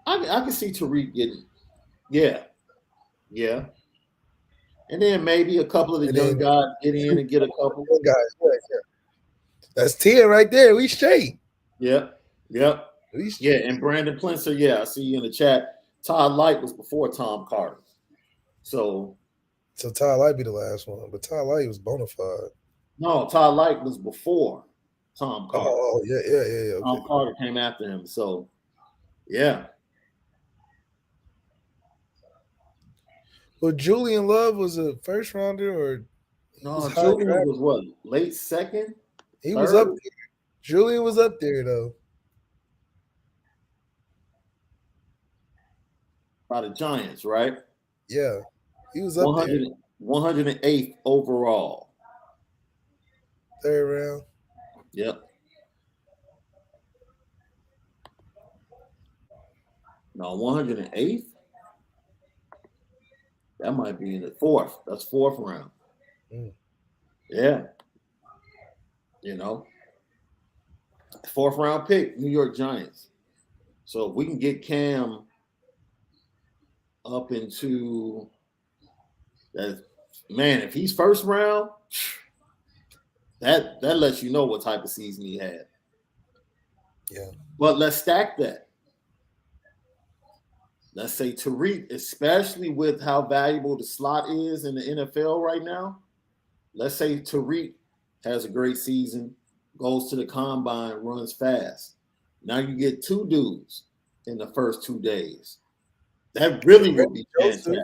I can see Tariq getting, yeah. And then maybe a couple of the young guys get in and get a couple. Guys, yeah. That's 10 right there. We straight. Yep. And Brandon Plinser, I see you in the chat. Todd Light was before Tom Carter. So Ty Light be the last one, but Ty Light was bona fide. no, Todd Light was before Tom Carter. Oh, yeah. Okay. Tom Carter came after him. So, yeah. Well, Julian Love was a first rounder, or No, Julian was what? Late second? he third? was up there. Julian was up there though. By the Giants, right? Yeah, he was up there. 108th overall. Third round. Yep. No, 108th? That might be in the fourth. That's fourth round. Yeah. You know, fourth round pick, New York Giants. So if we can get Cam up into that, man, if he's first round, that lets you know what type of season he had. Yeah. But let's stack that. Let's say Tariq, especially with how valuable the slot is in the NFL right now. Let's say Tariq has a great season, goes to the combine, runs fast. Now you get two dudes in the first 2 days. That really would be fantastic.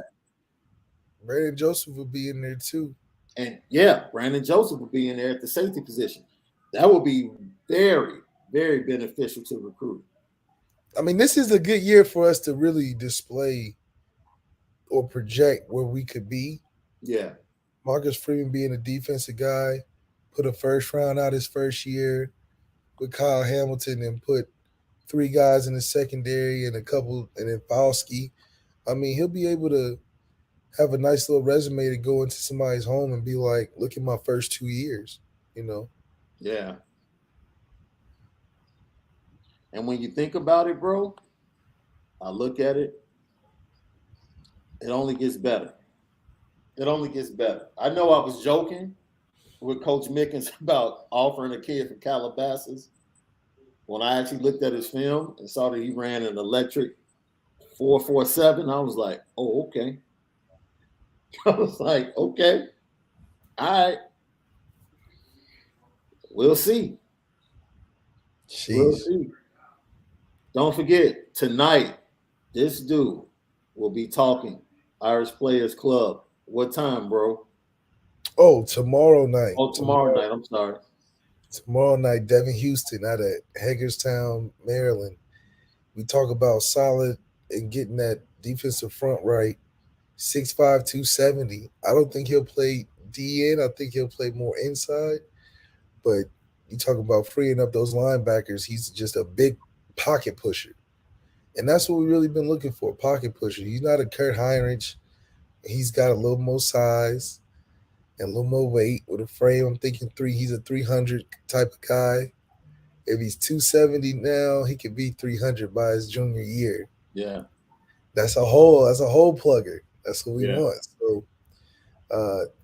Brandon Joseph would be in there too. And yeah, Brandon Joseph would be in there at the safety position. That would be very, very beneficial to recruit. I mean, this is a good year for us to really display or project where we could be. Yeah. Marcus Freeman being a defensive guy, put a first round out his first year with Kyle Hamilton and put 3 guys in the secondary and then Falski. I mean, he'll be able to have a nice little resume to go into somebody's home and be like, look at my first 2 years, you know? Yeah. And when you think about it, bro, I look at it, it only gets better. It only gets better. I know I was joking with Coach Mickens about offering a kid from Calabasas. When I actually looked at his film and saw that he ran an electric 4.47, I was like, oh, okay. I was like, okay. All right. We'll see. Jeez. We'll see. Don't forget, tonight, this dude will be talking Irish Players Club. What time, bro? Oh, tomorrow night. Oh, tomorrow night. I'm sorry. Tomorrow night, Devin Houston out at Hagerstown, Maryland. We talk about solid and getting that defensive front right. 6'5", 270. I don't think he'll play DN. I think he'll play more inside. But you talk about freeing up those linebackers. He's just a big pocket pusher. And that's what we've really been looking for, pocket pusher. He's not a Kurt Heinrich. He's got a little more size and a little more weight with a frame. I'm thinking he's a 300 type of guy. If he's 270 now, he could be 300 by his junior year. Yeah. That's a whole plugger. That's what we want. So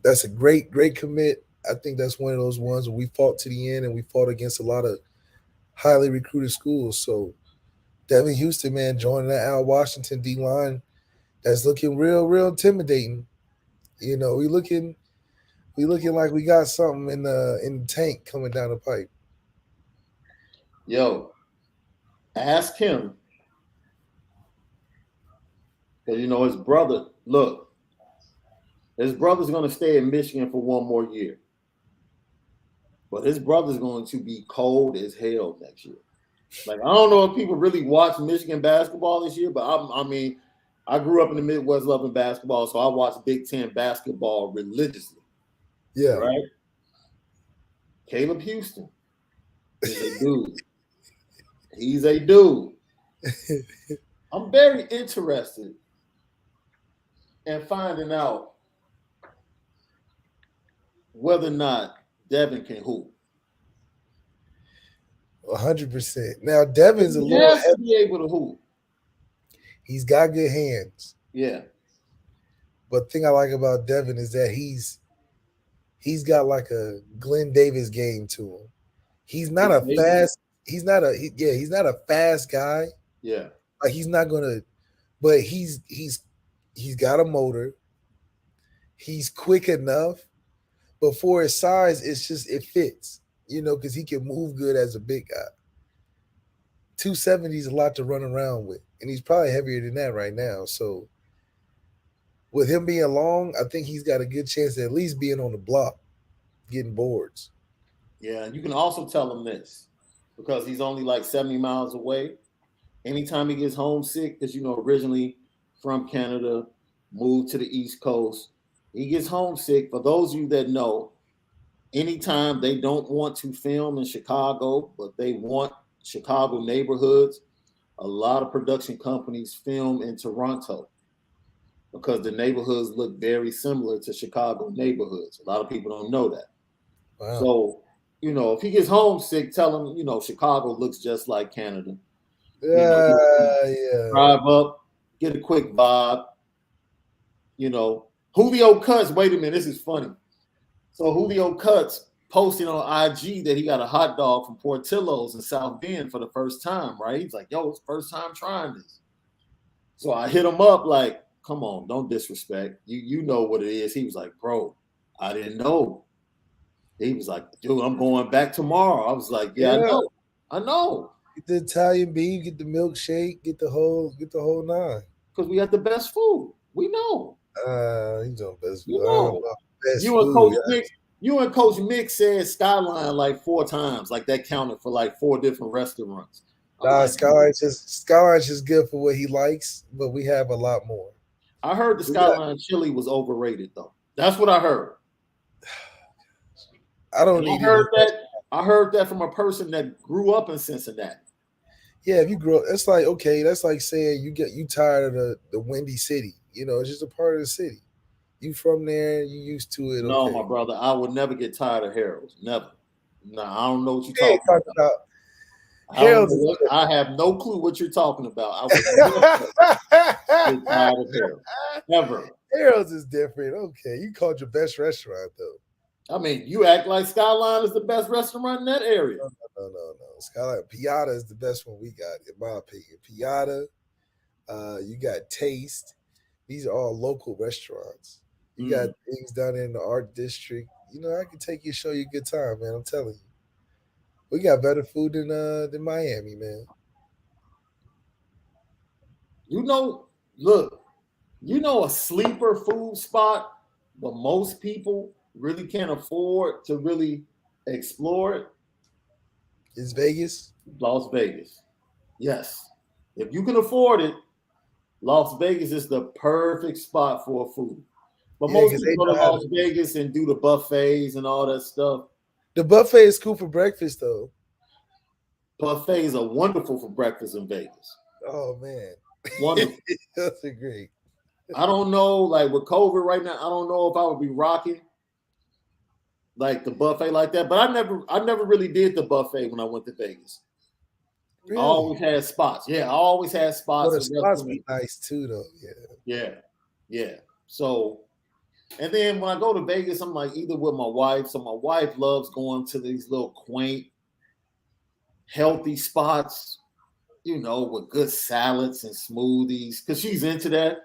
that's a great commit. I think that's one of those ones where we fought to the end and we fought against a lot of highly recruited schools. So Devin Houston, man, joining that Al Washington D-line, that's looking real intimidating. You know, we looking like we got something in the tank coming down the pipe. Yo, ask him. Because, you know, his brother, look, his brother's going to stay in Michigan for 1 more year. But his brother's going to be cold as hell next year. Like, I don't know if people really watch Michigan basketball this year, but I grew up in the Midwest loving basketball, so I watched Big Ten basketball religiously. Yeah. Right? Caleb Houston is a dude. He's a dude. I'm very interested in finding out whether or not Devin can hoop. 100%. Now Devin's a He little has to be able to hoop. He's got good hands. Yeah. But the thing I like about Devin is that he's got like a Glenn Davis game to him. He's not a fast. He's not a fast guy. Yeah. Like he's not gonna, but he's got a motor. he's quick enough, but for his size, it fits, because he can move good as a big guy. 270 is a lot to run around with, and he's probably heavier than that right now. So with him being long, I think he's got a good chance of at least being on the block, getting boards. Yeah, and you can also tell him this because he's only like 70 miles away. Anytime he gets homesick, because originally from Canada, moved to the East Coast, he gets homesick. For those of you that know, anytime they don't want to film in Chicago, but they want Chicago neighborhoods, a lot of production companies film in Toronto because the neighborhoods look very similar to Chicago neighborhoods. A lot of people don't know that. Wow. So, if he gets homesick, tell him, Chicago looks just like Canada. Yeah. Drive up, get a quick vibe. Julio Cuts, wait a minute, this is funny. So Julio Cuts posted on IG that he got a hot dog from Portillo's in South Bend for the first time, right? He's like, yo, it's first time trying this. So I hit him up like, come on, don't disrespect. You know what it is. He was like, bro, I didn't know. He was like, dude, I'm going back tomorrow. I was like, yeah. I know. Get the Italian beef, get the milkshake, get the whole nine. Because we got the best food. We know. He's on best food. You know. Best You and food, Coach yeah. Mick, you and Coach Mick said Skyline like 4 times. Like that counted for like 4 different restaurants. Nah, Skyline's just good for what he likes, but we have a lot more. I heard the Skyline chili was overrated though. That's what I heard. I don't need it. I heard that from a person that grew up in Cincinnati. Yeah, if you grow up, it's like, okay, that's like saying you tired of the Windy City. It's just a part of the city. You from there, you used to it. No, okay. my brother, I would never get tired of Harold's. Never. Nah, I don't know what you're talking about. I have no clue what you're talking about. I would never get tired of Harold's. Never. Harold's is different. Okay, you called your best restaurant though. I mean, you act like Skyline is the best restaurant in that area. No. Skyline Piata is the best one we got, in my opinion. Piata, you got Taste. These are all local restaurants. You got things down in the art district. I can take you, show you a good time, man. I'm telling you. We got better food than Miami, man. Look, a sleeper food spot, but most people really can't afford to really explore it. Is Vegas? Las Vegas. Yes. If you can afford it, Las Vegas is the perfect spot for food. But most people go to Las Vegas and do the buffets and all that stuff. The buffet is cool for breakfast, though. Buffets are wonderful for breakfast in Vegas. Oh, man. Wonderful. That's great. I don't know, like with COVID right now, I don't know if I would be rocking like the buffet like that. But I never really did the buffet when I went to Vegas. Really? I always had spots. Yeah, I always had spots. Well, the spots be nice too, though. Yeah. So, and then when I go to Vegas, I'm like either with my wife. So my wife loves going to these little quaint, healthy spots, with good salads and smoothies, because she's into that.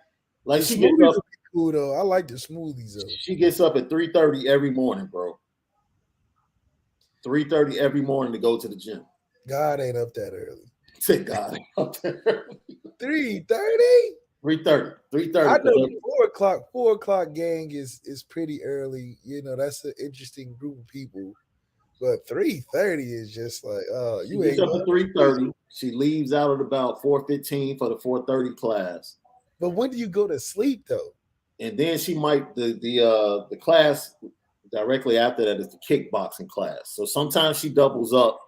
Like she gets up, cool though. I like the smoothies though. She gets up at 3:30 every morning, bro. 3:30 every morning to go to the gym. God ain't up that early. Say God ain't up that early. 3:30? 3:30. I know the 4 o'clock gang is pretty early. That's an interesting group of people. But 3:30 is just like, you ain't up at 3:30. She leaves out at about 4:15 for the 4:30 class. But when do you go to sleep though? And then she might the class directly after that is the kickboxing class. So sometimes she doubles up,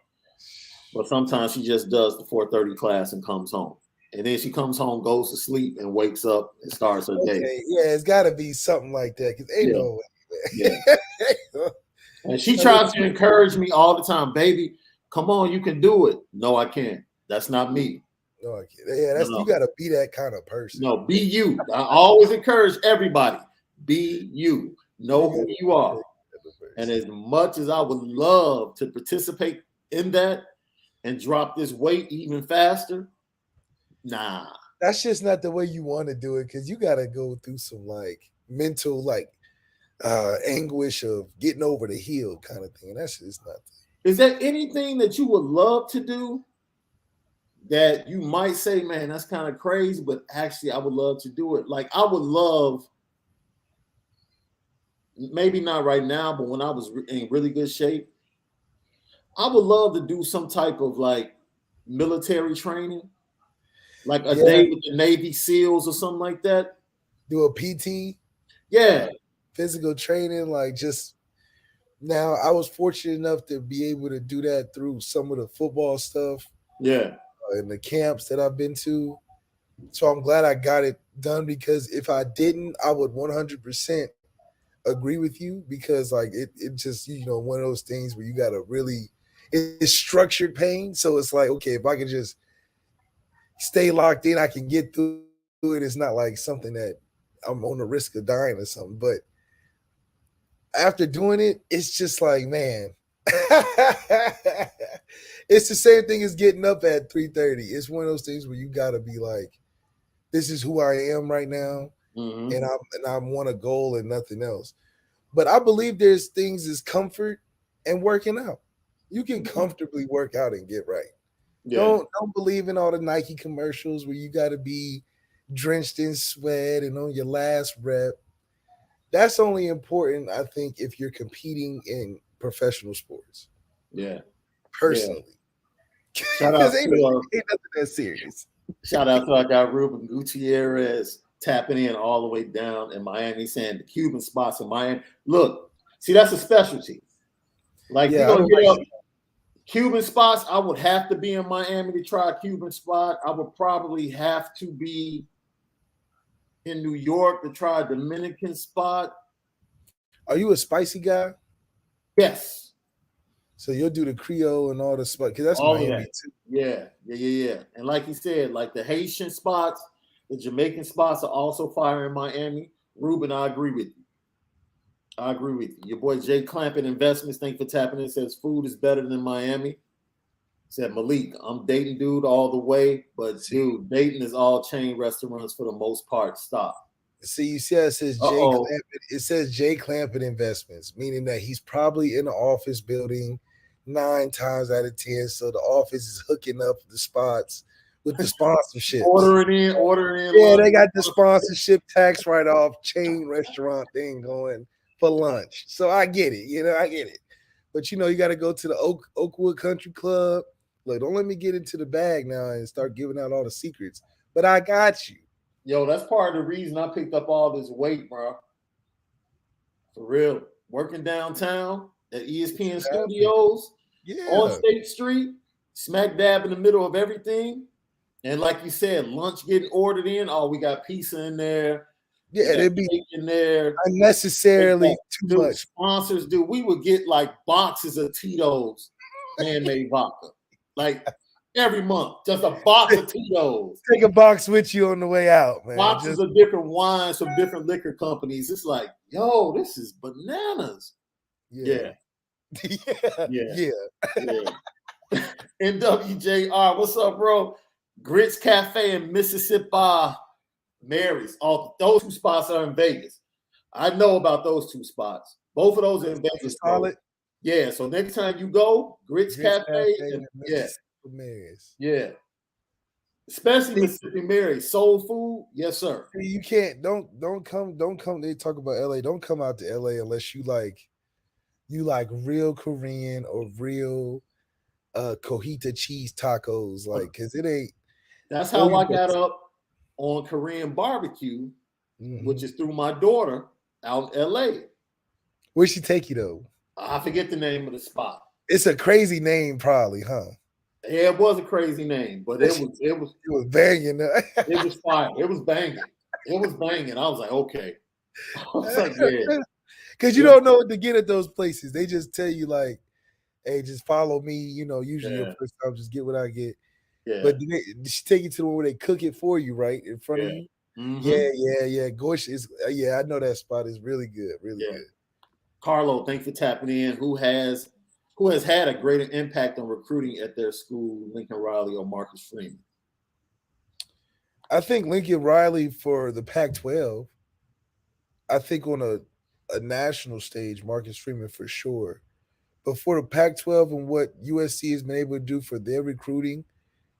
but sometimes she just does the 4:30 class and comes home. And then she comes home, goes to sleep, and wakes up and starts her day. Yeah, it's got to be something like that because ain't no way. Yeah. And she tries to encourage me all the time, baby. Come on, you can do it. No, I can't. That's not me. No, I can't. Yeah, you got to be that kind of person. No, be you. I always encourage everybody. Be you. Know who you are. And as much as I would love to participate in that and drop this weight even faster, nah. That's just not the way you want to do it because you got to go through some mental anguish of getting over the hill kind of thing. And that's just nothing. Is there anything that you would love to do that you might say, man, that's kind of crazy, but actually I would love to do it? Like I would love, maybe not right now, but when I was in really good shape, I would love to do some type of like military training, like a day with the Navy SEALs or something like that. Do a PT, Yeah, physical training, like just now. I was fortunate enough to be able to do that through some of the football stuff. Yeah. And the camps that I've been to. So I'm glad I got it done, because if I didn't, I would 100% agree with you, because like it just, one of those things where you got to really, it's structured pain. So it's like, okay, if I can just stay locked in, I can get through it. It's not like something that I'm on the risk of dying or something. But after doing it, it's just like, man, it's the same thing as getting up at 3:30. It's one of those things where you got to be like, this is who I am right now. Mm-hmm. And I want a goal and nothing else. But I believe there's things as comfort and working out. You can comfortably work out and get right. Yeah. Don't believe in all the Nike commercials where you got to be drenched in sweat and on your last rep. That's only important, I think, if you're competing in professional sports. Yeah. Personally. Yeah. Shout out to ain't nothing that serious. Shout out to our guy Ruben Gutierrez tapping in all the way down in Miami, saying the Cuban spots in Miami. Look, see, that's a specialty. Like, you're gonna get up Cuban spots. I would have to be in Miami to try a Cuban spot. I would probably have to be in New York to try a Dominican spot. Are you a spicy guy? Yes. So you'll do the Creole and all the spots, because that's all Miami too. Yeah. And like you said, like the Haitian spots, the Jamaican spots are also fire in Miami. Ruben, I agree with you. Your boy Jay Clampett Investments, thank you for tapping in. Says food is better than Miami. Said Malik, I'm Dayton dude all the way, but dude, Dayton is all chain restaurants for the most part. Stop. See, you see how it says Jay Clampett. It says Jay Clampett Investments, meaning that he's probably in the office building 9 times out of 10. So the office is hooking up the spots with the sponsorship. Ordering in. Yeah, they got the sponsorship tax write-off chain restaurant thing going for lunch. So I get it. I get it. But, you got to go to the Oakwood Country Club. Look, don't let me get into the bag now and start giving out all the secrets. But I got you. Yo, that's part of the reason I picked up all this weight, bro. For real. Working downtown at ESPN Studios on State Street, smack dab in the middle of everything. And like you said, lunch getting ordered in. Oh, we got pizza in there. Yeah, they'd be in there. Unnecessarily too much. Sponsors, dude. We would get like boxes of Tito's handmade vodka. Like every month, just a box of Tito's. Take a box with you on the way out, man. Boxes of different wines from different liquor companies. It's like, yo, this is bananas. Yeah. NWJR, what's up, bro? Grits Cafe in Mississippi, Mary's. All those 2 spots are in Vegas. I know about those 2 spots. Both of those are in Vegas. Solid. Yeah, so next time you go, Grits Cafe and Mary's. Yeah. Especially Mississippi Mary's. Soul food, yes, sir. You can't don't come. They talk about LA. Don't come out to LA unless you like real Korean or real cojita cheese tacos, like, because it ain't. That's how I got up on Korean barbecue, which is through my daughter out in LA. Where'd she take you though? I forget the name of the spot. It's a crazy name, probably, huh? Yeah, it was a crazy name, but it was banging. It was fire. It was banging. I was like, okay. I was like, yeah. Because you don't know what to get at those places. They just tell you like, hey, just follow me. Usually your first time, just get what I get. Yeah. But she take you to the one where they cook it for you, right in front of you. Mm-hmm. Yeah. Gosh, I know that spot is really good, really good. Carlo, thanks for tapping in. Who has had a greater impact on recruiting at their school, Lincoln Riley or Marcus Freeman? I think Lincoln Riley for the Pac-12. I think on a national stage, Marcus Freeman for sure. But for the Pac-12 and what USC has been able to do for their recruiting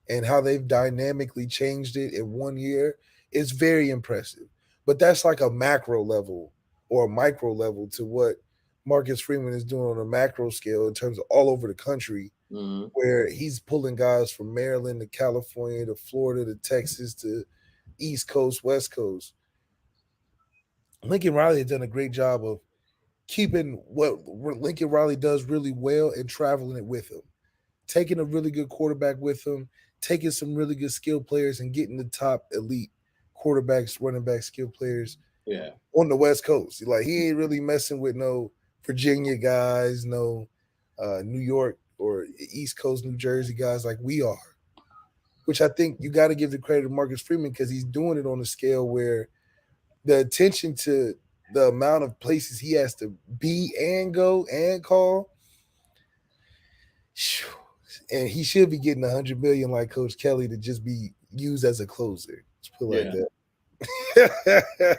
and how they've dynamically changed it in 1 year, it's very impressive. But that's like a macro level or a micro level to what Marcus Freeman is doing on a macro scale in terms of all over the country, where he's pulling guys from Maryland to California to Florida to Texas to East Coast, West Coast. Lincoln Riley has done a great job of keeping what Lincoln Riley does really well and traveling it with him, taking a really good quarterback with him, taking some really good skill players and getting the top elite quarterbacks, running back skill players on the West Coast. Like, he ain't really messing with no Virginia guys, no New York or East Coast New Jersey guys like we are, which I think you got to give the credit to Marcus Freeman because he's doing it on a scale where the attention to the amount of places he has to be and go and call, and he should be getting $100 million like Coach Kelly to just be used as a closer. Let's put it like that.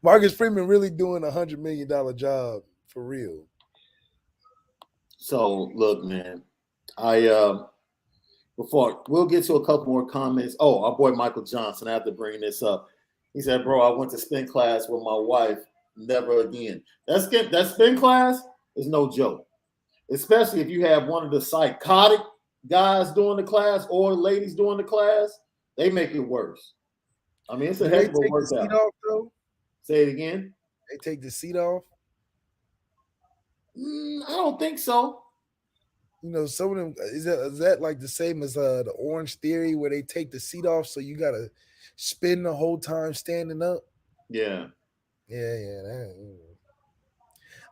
Marcus Freeman really doing $100 million job for real. So look, man, before we'll get to a couple more comments. Oh, our boy Michael Johnson, I have to bring this up. He said, bro, I went to spin class with my wife. Never again. That spin class is no joke, especially if you have one of the psychotic guys doing the class or ladies doing the class. They make it worse. I mean, it's a heck of a workout. Say it again. They take the seat off? I don't think so. You know, some of them, is that like the same as the Orange Theory where they take the seat off so you got to spin the whole time standing up? Yeah. Yeah.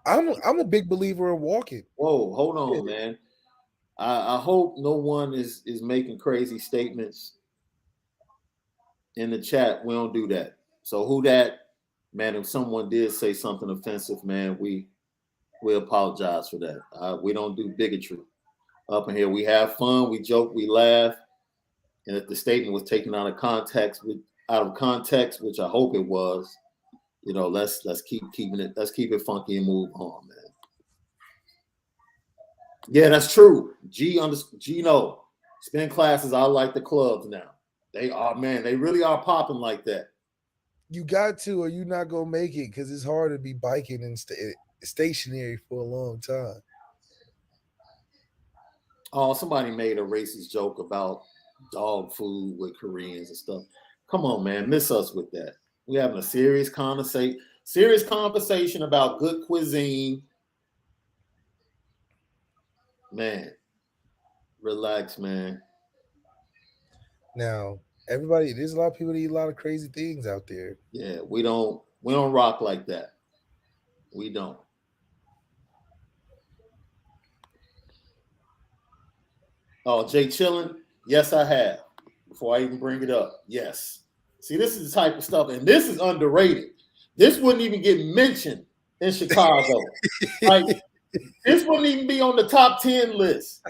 I'm a big believer in walking. Whoa, hold on, man. I hope no one is making crazy statements in the chat. We don't do that. So who that, man, if someone did say something offensive, man, we apologize for that. We don't do bigotry up in here. We have fun, we joke, we laugh. And if the statement was taken out of context, which I hope it was, you know, let's keep it funky and move on, man. Yeah, that's true. Gino, spin classes are like the clubs now. They are, man, they really are popping like that. You got to, or you're not gonna make it because it's hard to be biking and stationary for a long time. Oh, somebody made a racist joke about dog food with Koreans and stuff. Come on, man, miss us with that. We're having a serious conversation about good cuisine. Man, relax, man. Now, everybody, there's a lot of people that eat a lot of crazy things out there. Yeah, we don't rock like that. We don't. Oh, Jay chilling? Yes, I have. Before I even bring it up, yes. See, this is the type of stuff, and this is underrated. This wouldn't even get mentioned in Chicago. Like, this wouldn't even be on the top 10 list,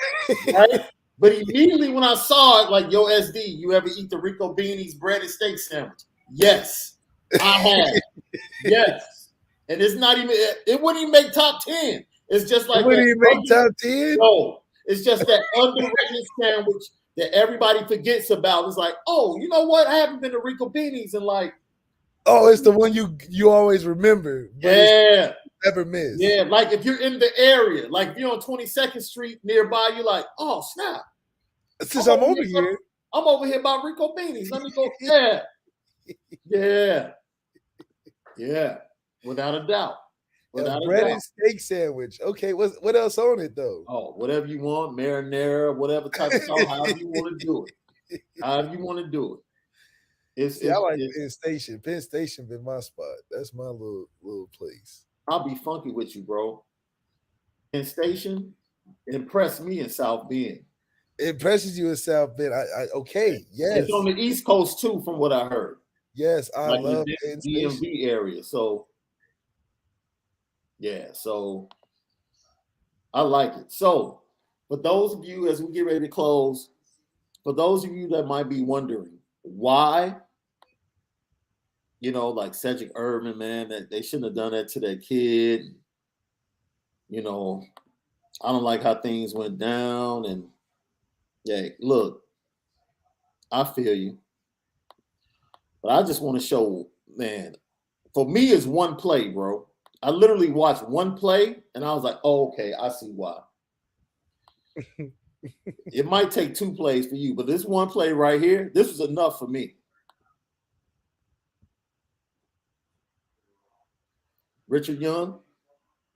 right? But immediately when I saw it, like, yo, SD, you ever eat the Rico Beanies breaded steak sandwich? Yes, I have. Yes. And it's not even, it wouldn't even make top 10. It's just like, it wouldn't even make top 10? No, it's just that underrated sandwich that everybody forgets about. It's like, oh, you know what? I haven't been to Rico Beanies in like. Oh, it's the one you always remember. Yeah. Never miss. Yeah, like if you're in the area, like if you're on 22nd Street nearby, you're like, oh, snap. Since I'm over here. I'm over here by Rico Beanies. Let me go. Yeah. Yeah. Without a doubt. A breaded steak sandwich. Okay, what else on it though? Oh, whatever you want, marinara, whatever type of sauce, however you want to do it. However you want to do it. I like Penn Station. Penn Station been my spot. That's my little place. I'll be funky with you, bro. Penn Station impressed me in South Bend. It impresses you in South Bend. Okay, yes. It's on the East Coast too, from what I heard. Yes, I like love the Penn Station. DMV area. So yeah, so I like it. So for those of you, as we get ready to close, for those of you that might be wondering why like Cedric Irvin, man, that they shouldn't have done that to that kid. I don't like how things went down. And yeah, look, I feel you. But I just want to show, man, for me, it's one play, bro. I literally watched one play and I was like, oh, okay, I see why. It might take 2 plays for you, but this one play right here, this was enough for me. Richard Young,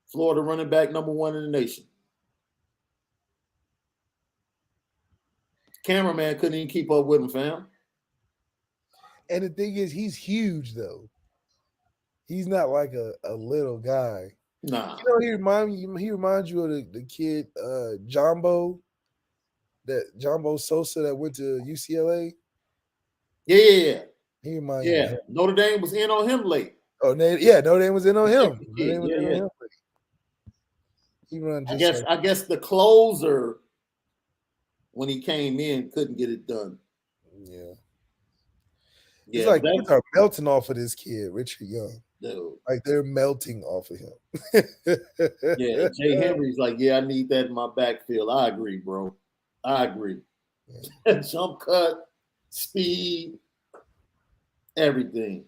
Florida running back #1 in the nation. Cameraman couldn't even keep up with him, fam. And the thing is, he's huge though. He's not like a little guy. Nah. He reminds you of the kid Jumbo Sosa that went to UCLA. Yeah. He reminds me of him. Notre Dame was in on him late. Oh, Notre Dame was in on him. Yeah. He runs. I guess the closer when he came in couldn't get it done. Yeah. Yeah, it's like kids are melting off of this kid, Richard Young. Dude. Like they're melting off of him. Yeah, Jay Henry's like, yeah, I need that in my backfield. I agree, bro. I agree. Yeah. Jump cut, speed, everything.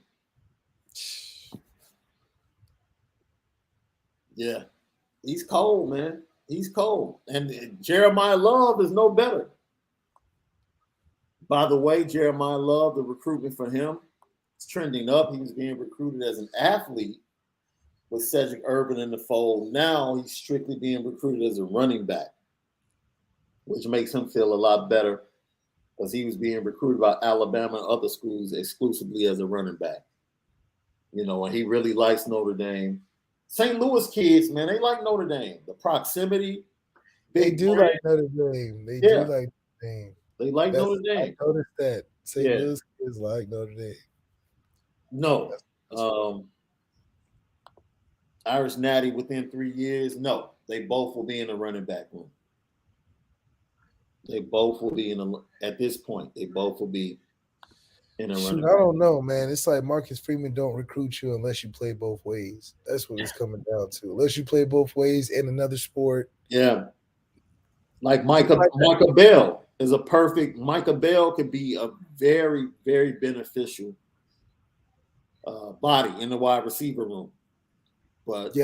Yeah. He's cold, man. He's cold. And Jeremiah Love is no better. By the way, Jeremiah Love, the recruitment for him is trending up. He was being recruited as an athlete with Cedric Irvin in the fold. Now he's strictly being recruited as a running back, which makes him feel a lot better because he was being recruited by Alabama and other schools exclusively as a running back. And he really likes Notre Dame. St. Louis kids, man, they like Notre Dame. The proximity. They do like Notre Dame. They do like Notre Dame. They like Notre Dame. I noticed that. St. Louis kids like Notre Dame. No. Irish Natty within 3 years. No. They both will be in the running back room. They both will be at this point, they both will be in a running back. I don't know, man. It's like Marcus Freeman don't recruit you unless you play both ways. That's what it's coming down to. Unless you play both ways in another sport. Yeah. Like Micah Bell is a perfect. Micah Bell could be a very, very beneficial body in the wide receiver room. But,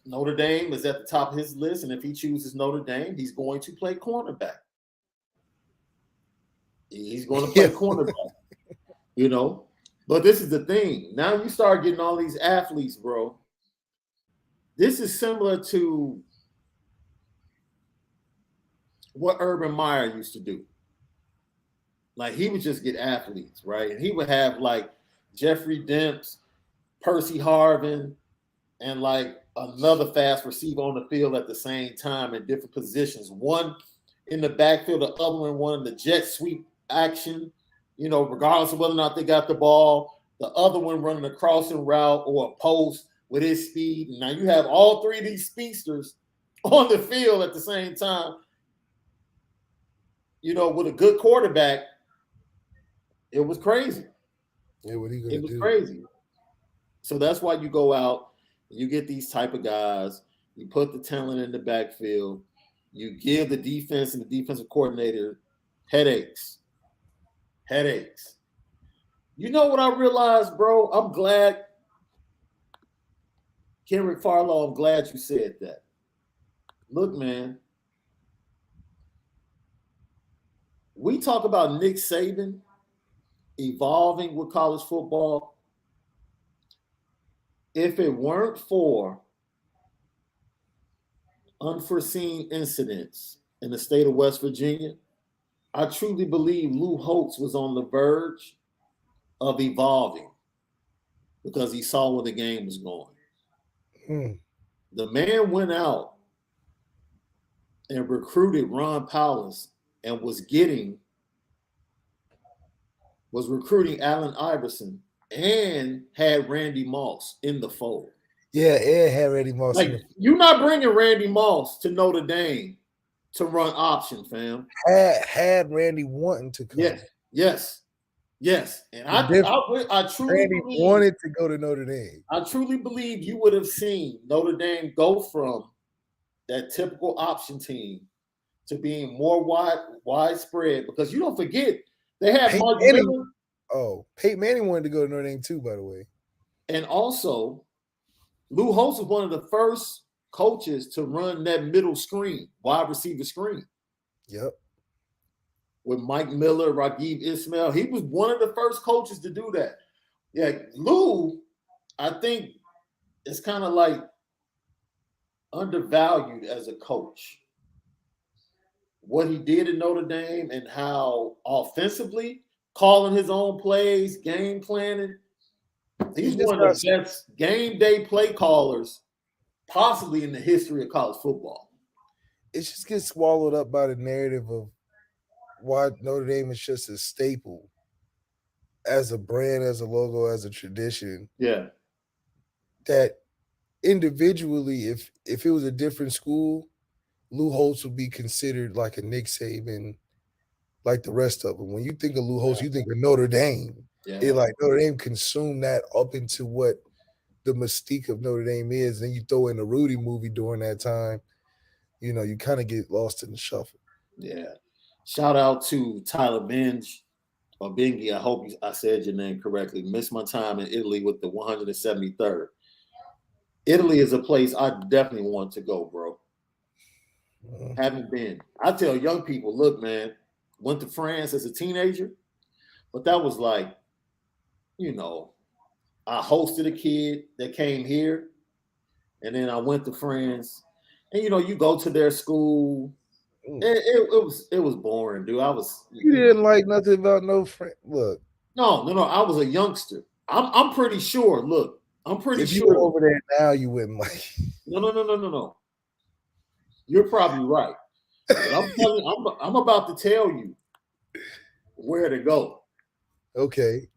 Notre Dame is at the top of his list, and if he chooses Notre Dame, he's going to play cornerback. He's going to play cornerback, But this is the thing. Now you start getting all these athletes, bro. This is similar to what Urban Meyer used to do. Like, he would just get athletes, right? And he would have, like, Jeffrey Demps, Percy Harvin, and, like, another fast receiver on the field at the same time in different positions. One in the backfield, the other one in the jet sweep action, regardless of whether or not they got the ball. The other one running a crossing route or a post with his speed. And now you have all 3 of these speedsters on the field at the same time. With a good quarterback, it was crazy. Yeah, what are you gonna do? It was crazy. So that's why you go out. You get these type of guys. You put the talent in the backfield. You give the defense and the defensive coordinator headaches. You know what I realized, bro? I'm glad, Kenrick Farlow, I'm glad you said that. Look, man, we talk about Nick Saban evolving with college football. If it weren't for unforeseen incidents in the state of West Virginia, I truly believe Lou Holtz was on the verge of evolving because he saw where the game was going. The man went out and recruited Ron Powlus and was recruiting Allen Iverson and had Randy Moss in the fold. Yeah, Ed had Randy Moss. Like, you're not bringing Randy Moss to Notre Dame to run option, fam. Had Randy wanting to come. Yes. Yes, and The I truly Randy believe wanted to go to Notre Dame. I truly believe you would have seen Notre Dame go from that typical option team to being more widespread, because you don't forget they had Peyton Mike Manning. Miller, Oh, Peyton Manning wanted to go to Notre Dame too, by the way. and also Lou Holtz was one of the first coaches to run that middle screen, wide receiver screen. Yep. With Mike Miller, Raghib Ismail. He was one of the first coaches to do that. Yeah, Lou, I think, is kind of like undervalued as a coach. What he did in Notre Dame and how offensively, calling his own plays, game planning. He's one of the best game day play callers possibly in the history of college football. It just gets swallowed up by the narrative of why Notre Dame is just a staple as a brand, as a logo, as a tradition. Yeah. That individually, if it was a different school, Lou Holtz would be considered like a Nick Saban, like the rest of them. When you think of Lou Holtz, you think of Notre Dame. Yeah. It like Notre Dame consumed that up into what the mystique of Notre Dame is. Then you throw in a Rudy movie during that time, you know, you kind of get lost in the shuffle. Yeah. Shout out to Tyler Binge or Bingy. I hope I said your name correctly. Missed my time in Italy with the 173rd. Italy is a place I definitely want to go, bro. Haven't been. I tell young people, look, man, went to France as a teenager, but that was like, you know, I hosted a kid that came here, and then I went to France, and you know, you go to their school. It was boring, dude. You didn't like nothing about no friend. Look, no. I was a youngster. I'm pretty sure. Look, I'm pretty if sure. you were over there now, you wouldn't like. No. You're probably right. But I'm telling you, I'm about to tell you where to go. Okay.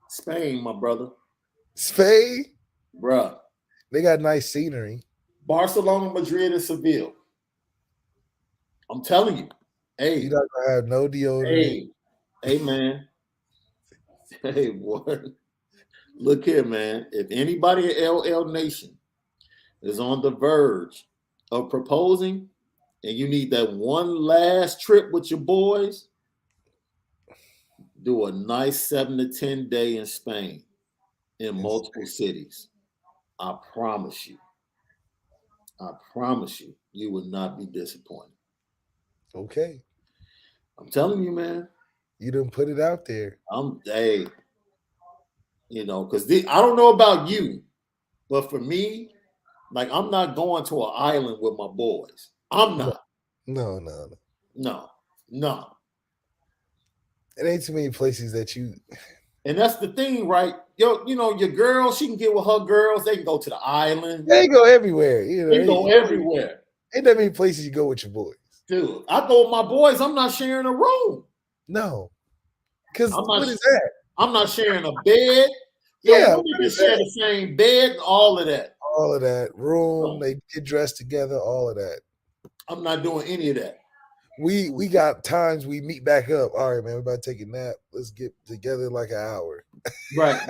Spain, my brother. Spain? Bruh. They got nice scenery. Barcelona, Madrid, and Seville. I'm telling you. Hey. You're not going to have no deodorant. Hey, man. Hey, boy. Look here, man. If anybody at LL Nation is on the verge of proposing and you need that one last trip with your boys, do a nice 7 to 10 day in Spain in multiple cities. I promise you, you will not be disappointed. Okay. I'm telling you, man. You didn't put it out there. You know, because I don't know about you, but for me, like, I'm not going to an island with my boys. I'm not. No. It ain't too many places that you. And that's the thing, right? You know, your girl, she can get with her girls. They can go to the island. They go everywhere. You know, they go everywhere. Ain't that many places you go with your boys. Dude, I go with my boys. I'm not sharing a room. No. Because what is that? I'm not sharing a bed. Yeah. We can share the same bed, all of that. All of that. Room, they get dressed together, all of that. I'm not doing any of that. We got times we meet back up. All right, man, we're about to take a nap. Let's get together in like an hour. Right.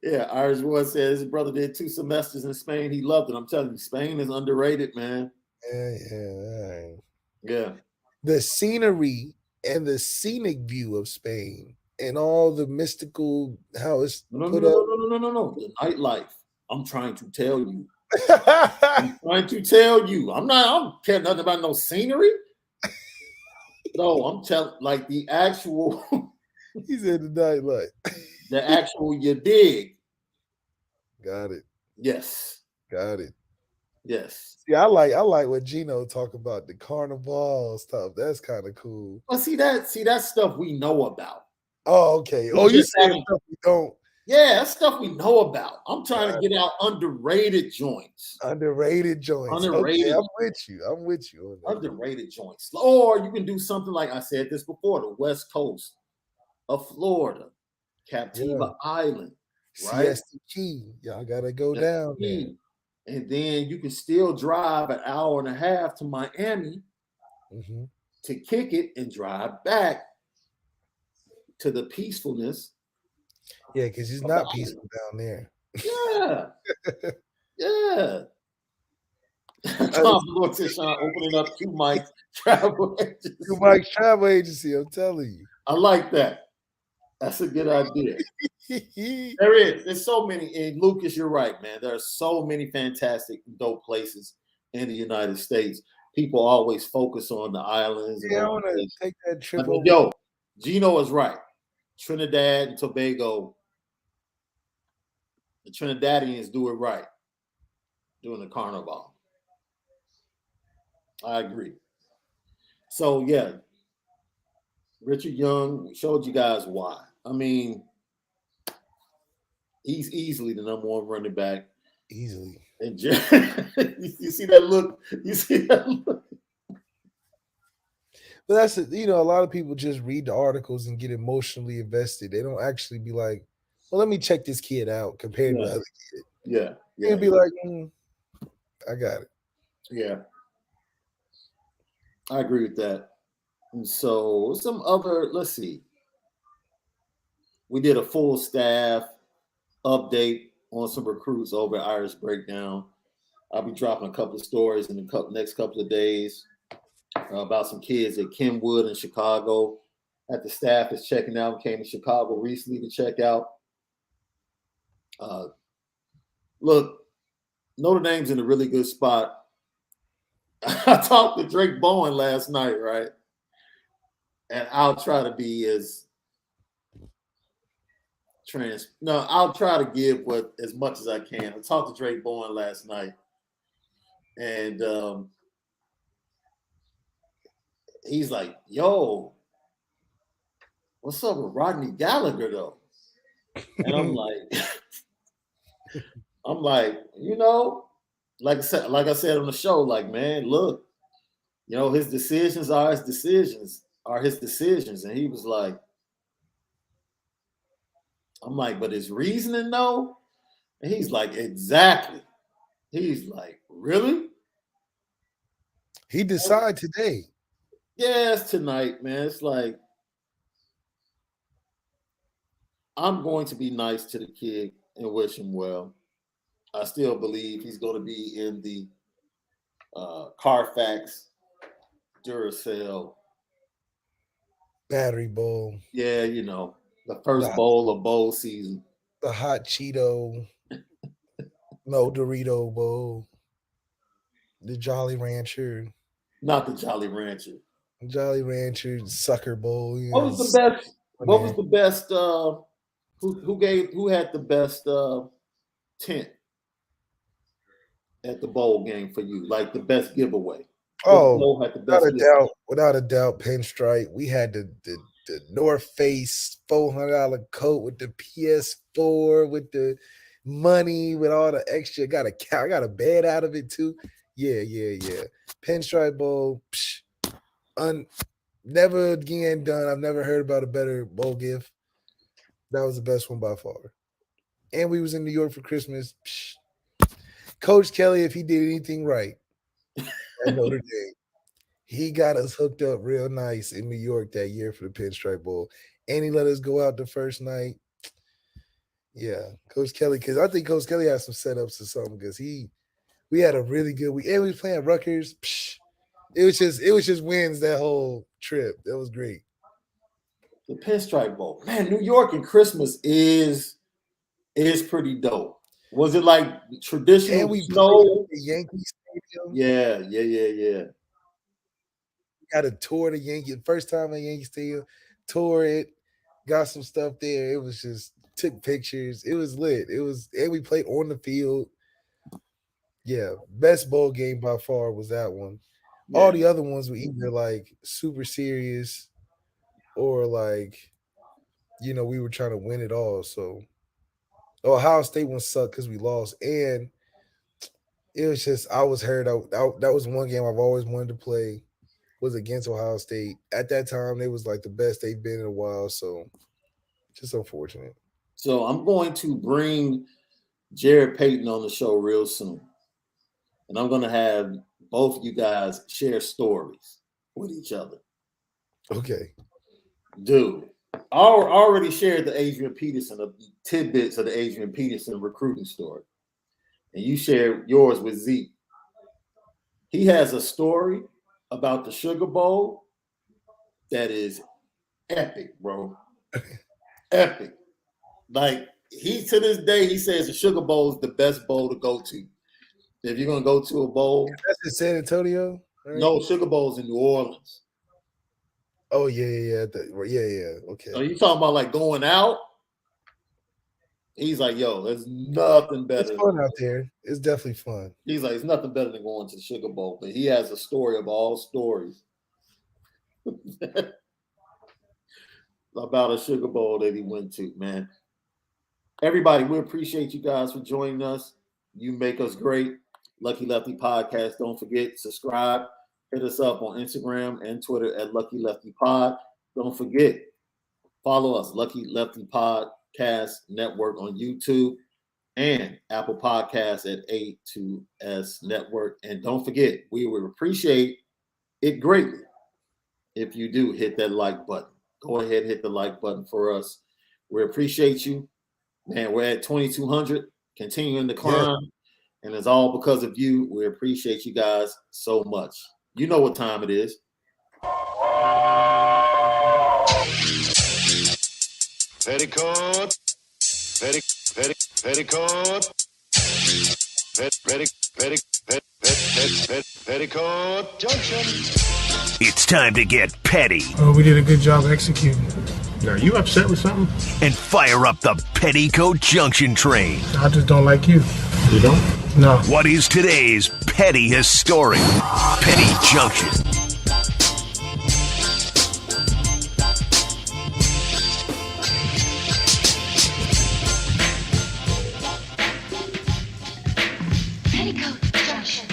Yeah, Irish boy says his brother did 2 semesters in Spain. He loved it. I'm telling you, Spain is underrated, man. Yeah. The scenery and the scenic view of Spain and all the mystical how it's No. The nightlife. I'm trying to tell you. I don't care nothing about no scenery. No, I'm telling, like, the actual. He said the nightlife. The actual you dig. Got it. Yes. Got it. Yes. See, I like what Gino talk about, the carnival stuff. That's kind of cool. Well, see that stuff we know about. Oh, okay. You saying stuff we don't. Yeah, that's stuff we know about. I'm trying to get out underrated joints. Underrated joints. Okay, I'm with you on that. Underrated joints. Or you can do something like I said this before, the West Coast of Florida, Captiva Island, right? Siesta Key. Y'all gotta go down there. and then you can still drive an hour and a half to Miami to kick it and drive back to the peacefulness. Yeah, because it's not peaceful down there. Yeah. Yeah. Tom Shaun opening up Q Mike's travel agency. Q Mike's travel agency, I'm telling you. I like that. That's a good idea. There is. There's so many. And Lucas, you're right, man. There are so many fantastic, dope places in the United States. People always focus on the islands. Yeah, I want to take that trip over. Yo, Gino is right. Trinidad and Tobago, the Trinidadians do it right during the carnival. I agree. So, yeah, Richard Young showed you guys why. I mean, he's easily the number one running back. Easily. And you see that look? You see that look? But that's it. You know, a lot of people just read the articles and get emotionally invested. They don't actually be like, well, let me check this kid out compared to the other kid. Yeah. They'd be like, I got it. Yeah. I agree with that. And so some other, let's see. We did a full staff update on some recruits over at Irish Breakdown. I'll be dropping a couple of stories in the next couple of days about some kids at Kenwood in Chicago that the staff is checking out. Came to Chicago recently to check out. Look, Notre Dame's in a really good spot. I talked to Drake Bowen last night, right? And I'll try to be as I'll try to give as much as I can. I talked to Drake Bowen last night, and he's like, "Yo, what's up with Rodney Gallagher though?" And I'm like, you know, like I said on the show, like, man, look, you know, his decisions are his decisions. And he was like, I'm like, but his reasoning though? And he's like, exactly. He's like, really? He decided today. Yeah, it's tonight, man. It's like, I'm going to be nice to the kid and wish him well. I still believe he's going to be in the Carfax Duracell Battery Bowl. Yeah, you know, the first bowl of bowl season. The hot Cheeto, no Dorito Bowl. The Jolly Rancher. Not the Jolly Rancher. Jolly Rancher Sucker Bowl. What was the best? What was the best? Who had the best tent at the bowl game for you? Like the best giveaway? Oh, without a doubt, Pinstripe. We had the North Face $400 coat with the PS4 with the money with all the extra. I got a bed out of it too. Yeah. Pinstripe Bowl. Never again done. I've never heard about a better bowl gift. That was the best one by far. And we was in New York for Christmas. Coach Kelly, if he did anything right at Notre Dame, he got us hooked up real nice in New York that year for the Pinstripe Bowl. And he let us go out the first night. Yeah, Coach Kelly, because I think Coach Kelly had some setups or something because we had a really good week. And we was playing Rutgers. It was just wins that whole trip. That was great. The Pinstripe Bowl. Man, New York and Christmas is pretty dope. Was it like traditional and we snow? The Yankee Stadium. Yeah. We got a tour the Yankee. First time at Yankee Stadium. Tour it. Got some stuff there. It was just took pictures. It was lit. And we played on the field. Yeah, best bowl game by far was that one. Yeah. All the other ones were either like super serious or like, you know, we were trying to win it all. So Ohio State one sucked because we lost. And it was just, I was hurt. That was one game I've always wanted to play, was against Ohio State. At that time, they was like the best they've been in a while. So just unfortunate. So I'm going to bring Jared Payton on the show real soon. and I'm gonna have both of you guys share stories with each other. Okay. Dude, I already shared the Adrian Peterson, the tidbits of the Adrian Peterson recruiting story, and you shared yours with Zeke. He has a story about the Sugar Bowl that is epic, bro. Epic. Like, he to this day, he says the Sugar Bowl is the best bowl to go to. If you're gonna go to a bowl, That's in San Antonio. Right? no, Sugar Bowl's in New Orleans. Oh yeah. Okay. So you talking about like going out? He's like, yo, there's nothing better. It's fun out there. It's definitely fun. He's like, it's nothing better than going to the Sugar Bowl. But he has a story of all stories about a Sugar Bowl that he went to, man. Everybody, we appreciate you guys for joining us. You make us great. Lucky Lefty Podcast. Don't forget, subscribe. Hit us up on Instagram and Twitter at Lucky Lefty Pod. Don't forget, follow us, Lucky Lefty Podcast Network on YouTube and Apple Podcasts at A2S Network. And don't forget, we would appreciate it greatly if you do hit that like button. Go ahead, hit the like button for us. We appreciate you. Man, we're at 2,200, continuing to climb. Yeah. And it's all because of you. We appreciate you guys so much. You know what time it is. Petticoat. Petticoat Junction. It's time to get petty. Oh, we did a good job executing. Are you upset with something? And fire up the Petticoat Junction train. I just don't like you. You don't? No. What is today's petty historic? Petty Junction. Petticoat Junction.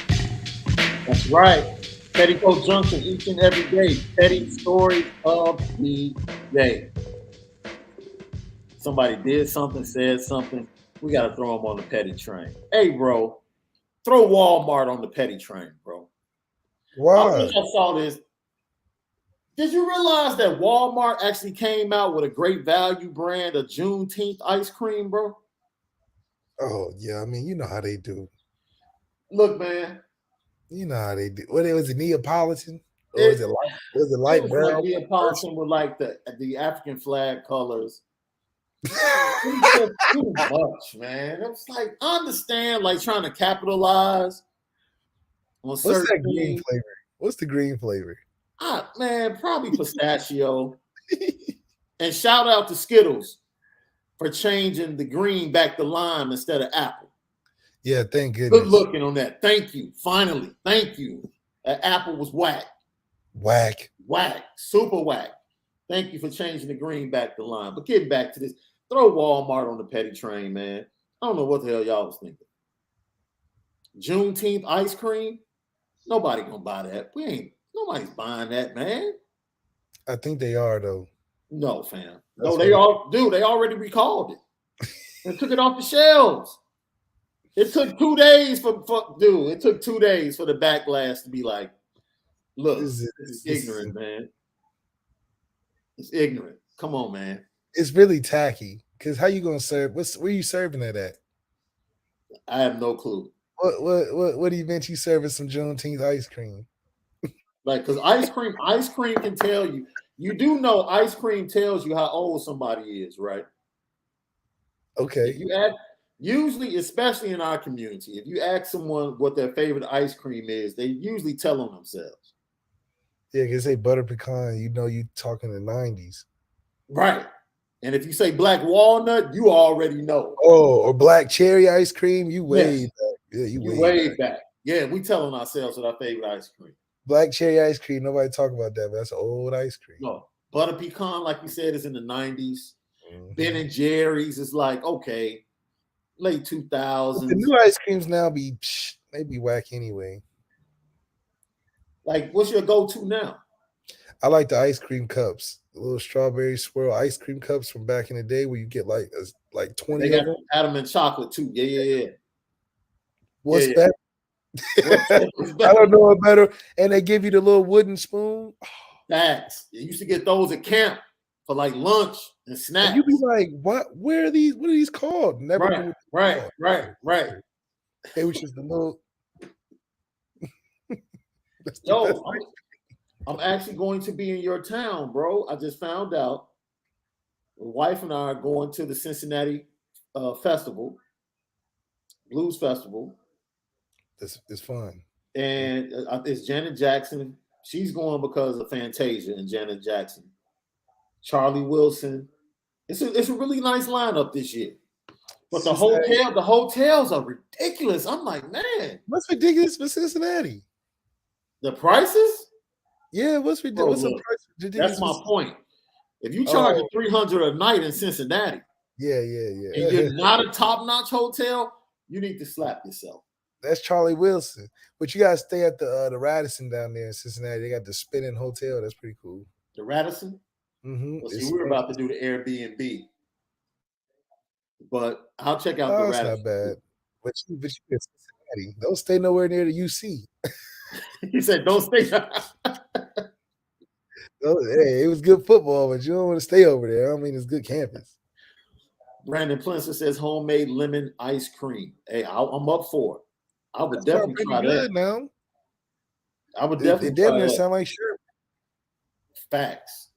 That's right. Petticoat Junction each and every day. Petty story of the day. Somebody did something, said something. We got to throw them on the petty train. Hey, bro, throw Walmart on the petty train, bro. Why? I saw this. Did you realize that Walmart actually came out with a great value brand of Juneteenth ice cream, bro? Oh, yeah. I mean, you know how they do. Look, man. You know how they do. What was it, Neapolitan? Or was it light brown? Like Neapolitan with like the African flag colors. It's too much, man. It's like, I understand, like trying to capitalize on What's certain that green things. flavor? What's the green flavor? Man, probably pistachio. And shout out to Skittles for changing the green back to lime instead of apple. Yeah, thank goodness. Good looking on that. Thank you. Finally, thank you. That apple was whack. Whack. Super whack. Thank you for changing the green back to lime. But getting back to this, throw Walmart on the petty train, man. I don't know what the hell y'all was thinking. Juneteenth ice cream? Nobody gonna buy that. Nobody's buying that, man. I think they are, though. No, fam. No, they already recalled it and took it off the shelves. It took 2 days it took 2 days for the backlash to be like, look, this is ignorant, man. It's ignorant. Come on, man. It's really tacky. Because how you gonna serve? Where you serving that at? I have no clue. What do you mean you serving some Juneteenth ice cream? Like, because ice cream can tell you. You do know ice cream tells you how old somebody is, right? Okay. If you usually, especially in our community, if you ask someone what their favorite ice cream is, they usually tell them themselves. Yeah, because they butter pecan, you know you talking the 90s. Right. And if you say black walnut, you already know. Oh, or black cherry ice cream, you way back. Yeah, you way back. Yeah, we telling ourselves what our favorite ice cream. Black cherry ice cream, nobody talk about that, but that's old ice cream. No, butter pecan, like you said, is in the 90s. Mm-hmm. Ben and Jerry's is like, okay, late 2000s. The new ice creams now be whack anyway. Like, what's your go-to now? I like the ice cream cups, the little strawberry swirl ice cream cups from back in the day where you get like 20 They of them. got them in chocolate too. Yeah. What's that? I don't know it better. And they give you the little wooden spoon. Facts. You used to get those at camp for like lunch and snacks. And you be like, what? Where are these? What are these called? Never knew what they were called. It was just a little. Yo, I'm actually going to be in your town, bro. I just found out. My wife and I are going to the Cincinnati festival, blues festival. It's fun. And it's Janet Jackson. She's going because of Fantasia and Janet Jackson. Charlie Wilson. It's a really nice lineup this year. But the hotels are ridiculous. I'm like, man. What's ridiculous for Cincinnati? The prices? Yeah, what's ridiculous? That's my point. If you charge $300 a night in Cincinnati, and you're not a top-notch hotel, you need to slap yourself. That's Charlie Wilson. But you gotta stay at the Radisson down there in Cincinnati. They got the spinning hotel. That's pretty cool. The Radisson? Mm-hmm. Well, see, we're about to do the Airbnb. But I'll check out the Radisson. That's not bad. But you in Cincinnati. Don't stay nowhere near the UC. He said, don't stay. Hey, it was good football, but you don't want to stay over there. I mean, it's good campus. Brandon Plinster says homemade lemon ice cream. Hey, I'm up for it. I would definitely try that. Now. I would definitely it try didn't that. sound like sure. Facts.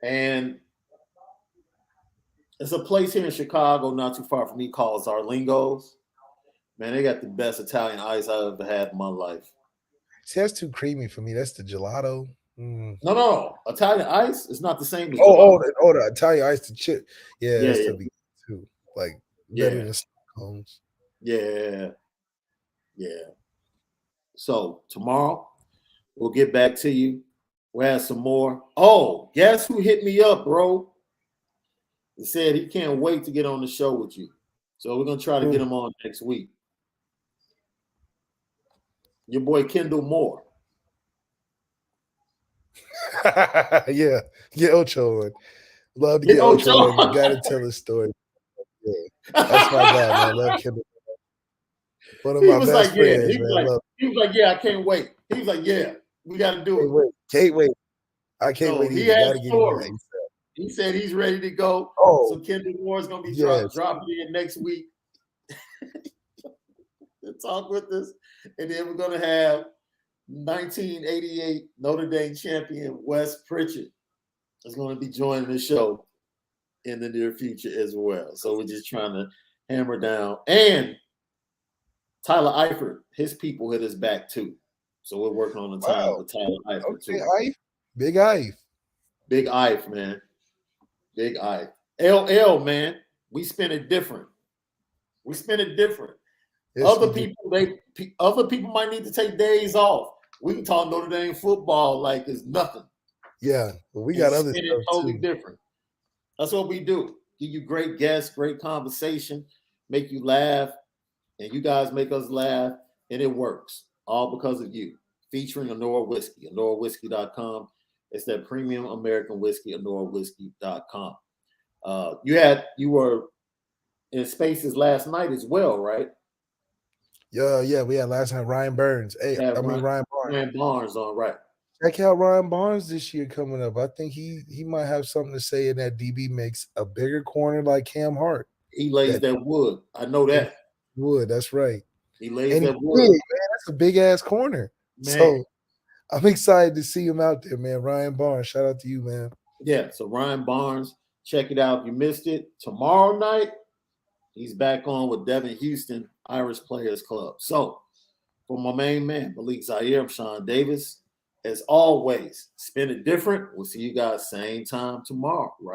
And there's a place here in Chicago, not too far from me, called Zarlingo's. Man, they got the best Italian ice I've ever had in my life. See, that's too creamy for me. That's the gelato. No. Italian ice is not the same as the Italian ice, the chip. Yeah, that's to be too. Like better than cones. Yeah. So tomorrow we'll get back to you. We'll have some more. Oh, guess who hit me up, bro? He said he can't wait to get on the show with you. So we're gonna try to get him on next week. Your boy Kendall Moore. Yeah, get Ocho on. Love to get Ocho on. You gotta tell his story. Yeah. That's my guy, man. Love Kendall. One of my best friends. He was like, yeah, I can't wait. He was like, yeah, we got to do it. Can't wait. I can't wait. He had stories. He said he's ready to go. So Kendall Moore is going to be dropping in next week to talk with us. And then we're going to have 1988 Notre Dame champion Wes Pritchard is going to be joining the show in the near future as well. So we're just trying to hammer down. And Tyler Eifert, his people hit us back too. So we're working on the time with Tyler Eifert too. Big Eif. Big Eif, man. Big Eif. LL, man. We spin it different. Other people might need to take days off. We can talk Notre Dame football like it's nothing. Yeah, but we got other stuff totally different. That's what we do. Give you great guests, great conversation, make you laugh, and you guys make us laugh, and it works. All because of you. Featuring Onora Whiskey, OnoraWhiskey.com. It's that premium American whiskey, OnoraWhiskey.com. You were in Spaces last night as well, right? Yeah, we had last night Ryan Burns. Ryan Barnes. Ryan Barnes on, right. Check out Ryan Barnes this year coming up. I think he might have something to say in that DB makes a bigger corner like Cam Hart. He lays that wood. I know that. Wood, that's right. He lays that wood. Man, that's a big ass corner. Man. So I'm excited to see him out there, man. Ryan Barnes, shout out to you, man. Yeah, so Ryan Barnes, check it out if you missed it. Tomorrow night, he's back on with Devin Houston, Irish Players Club. So for my main man, Malik Zaire, I'm Shaun Davis. As always, spin it different. We'll see you guys same time tomorrow, right?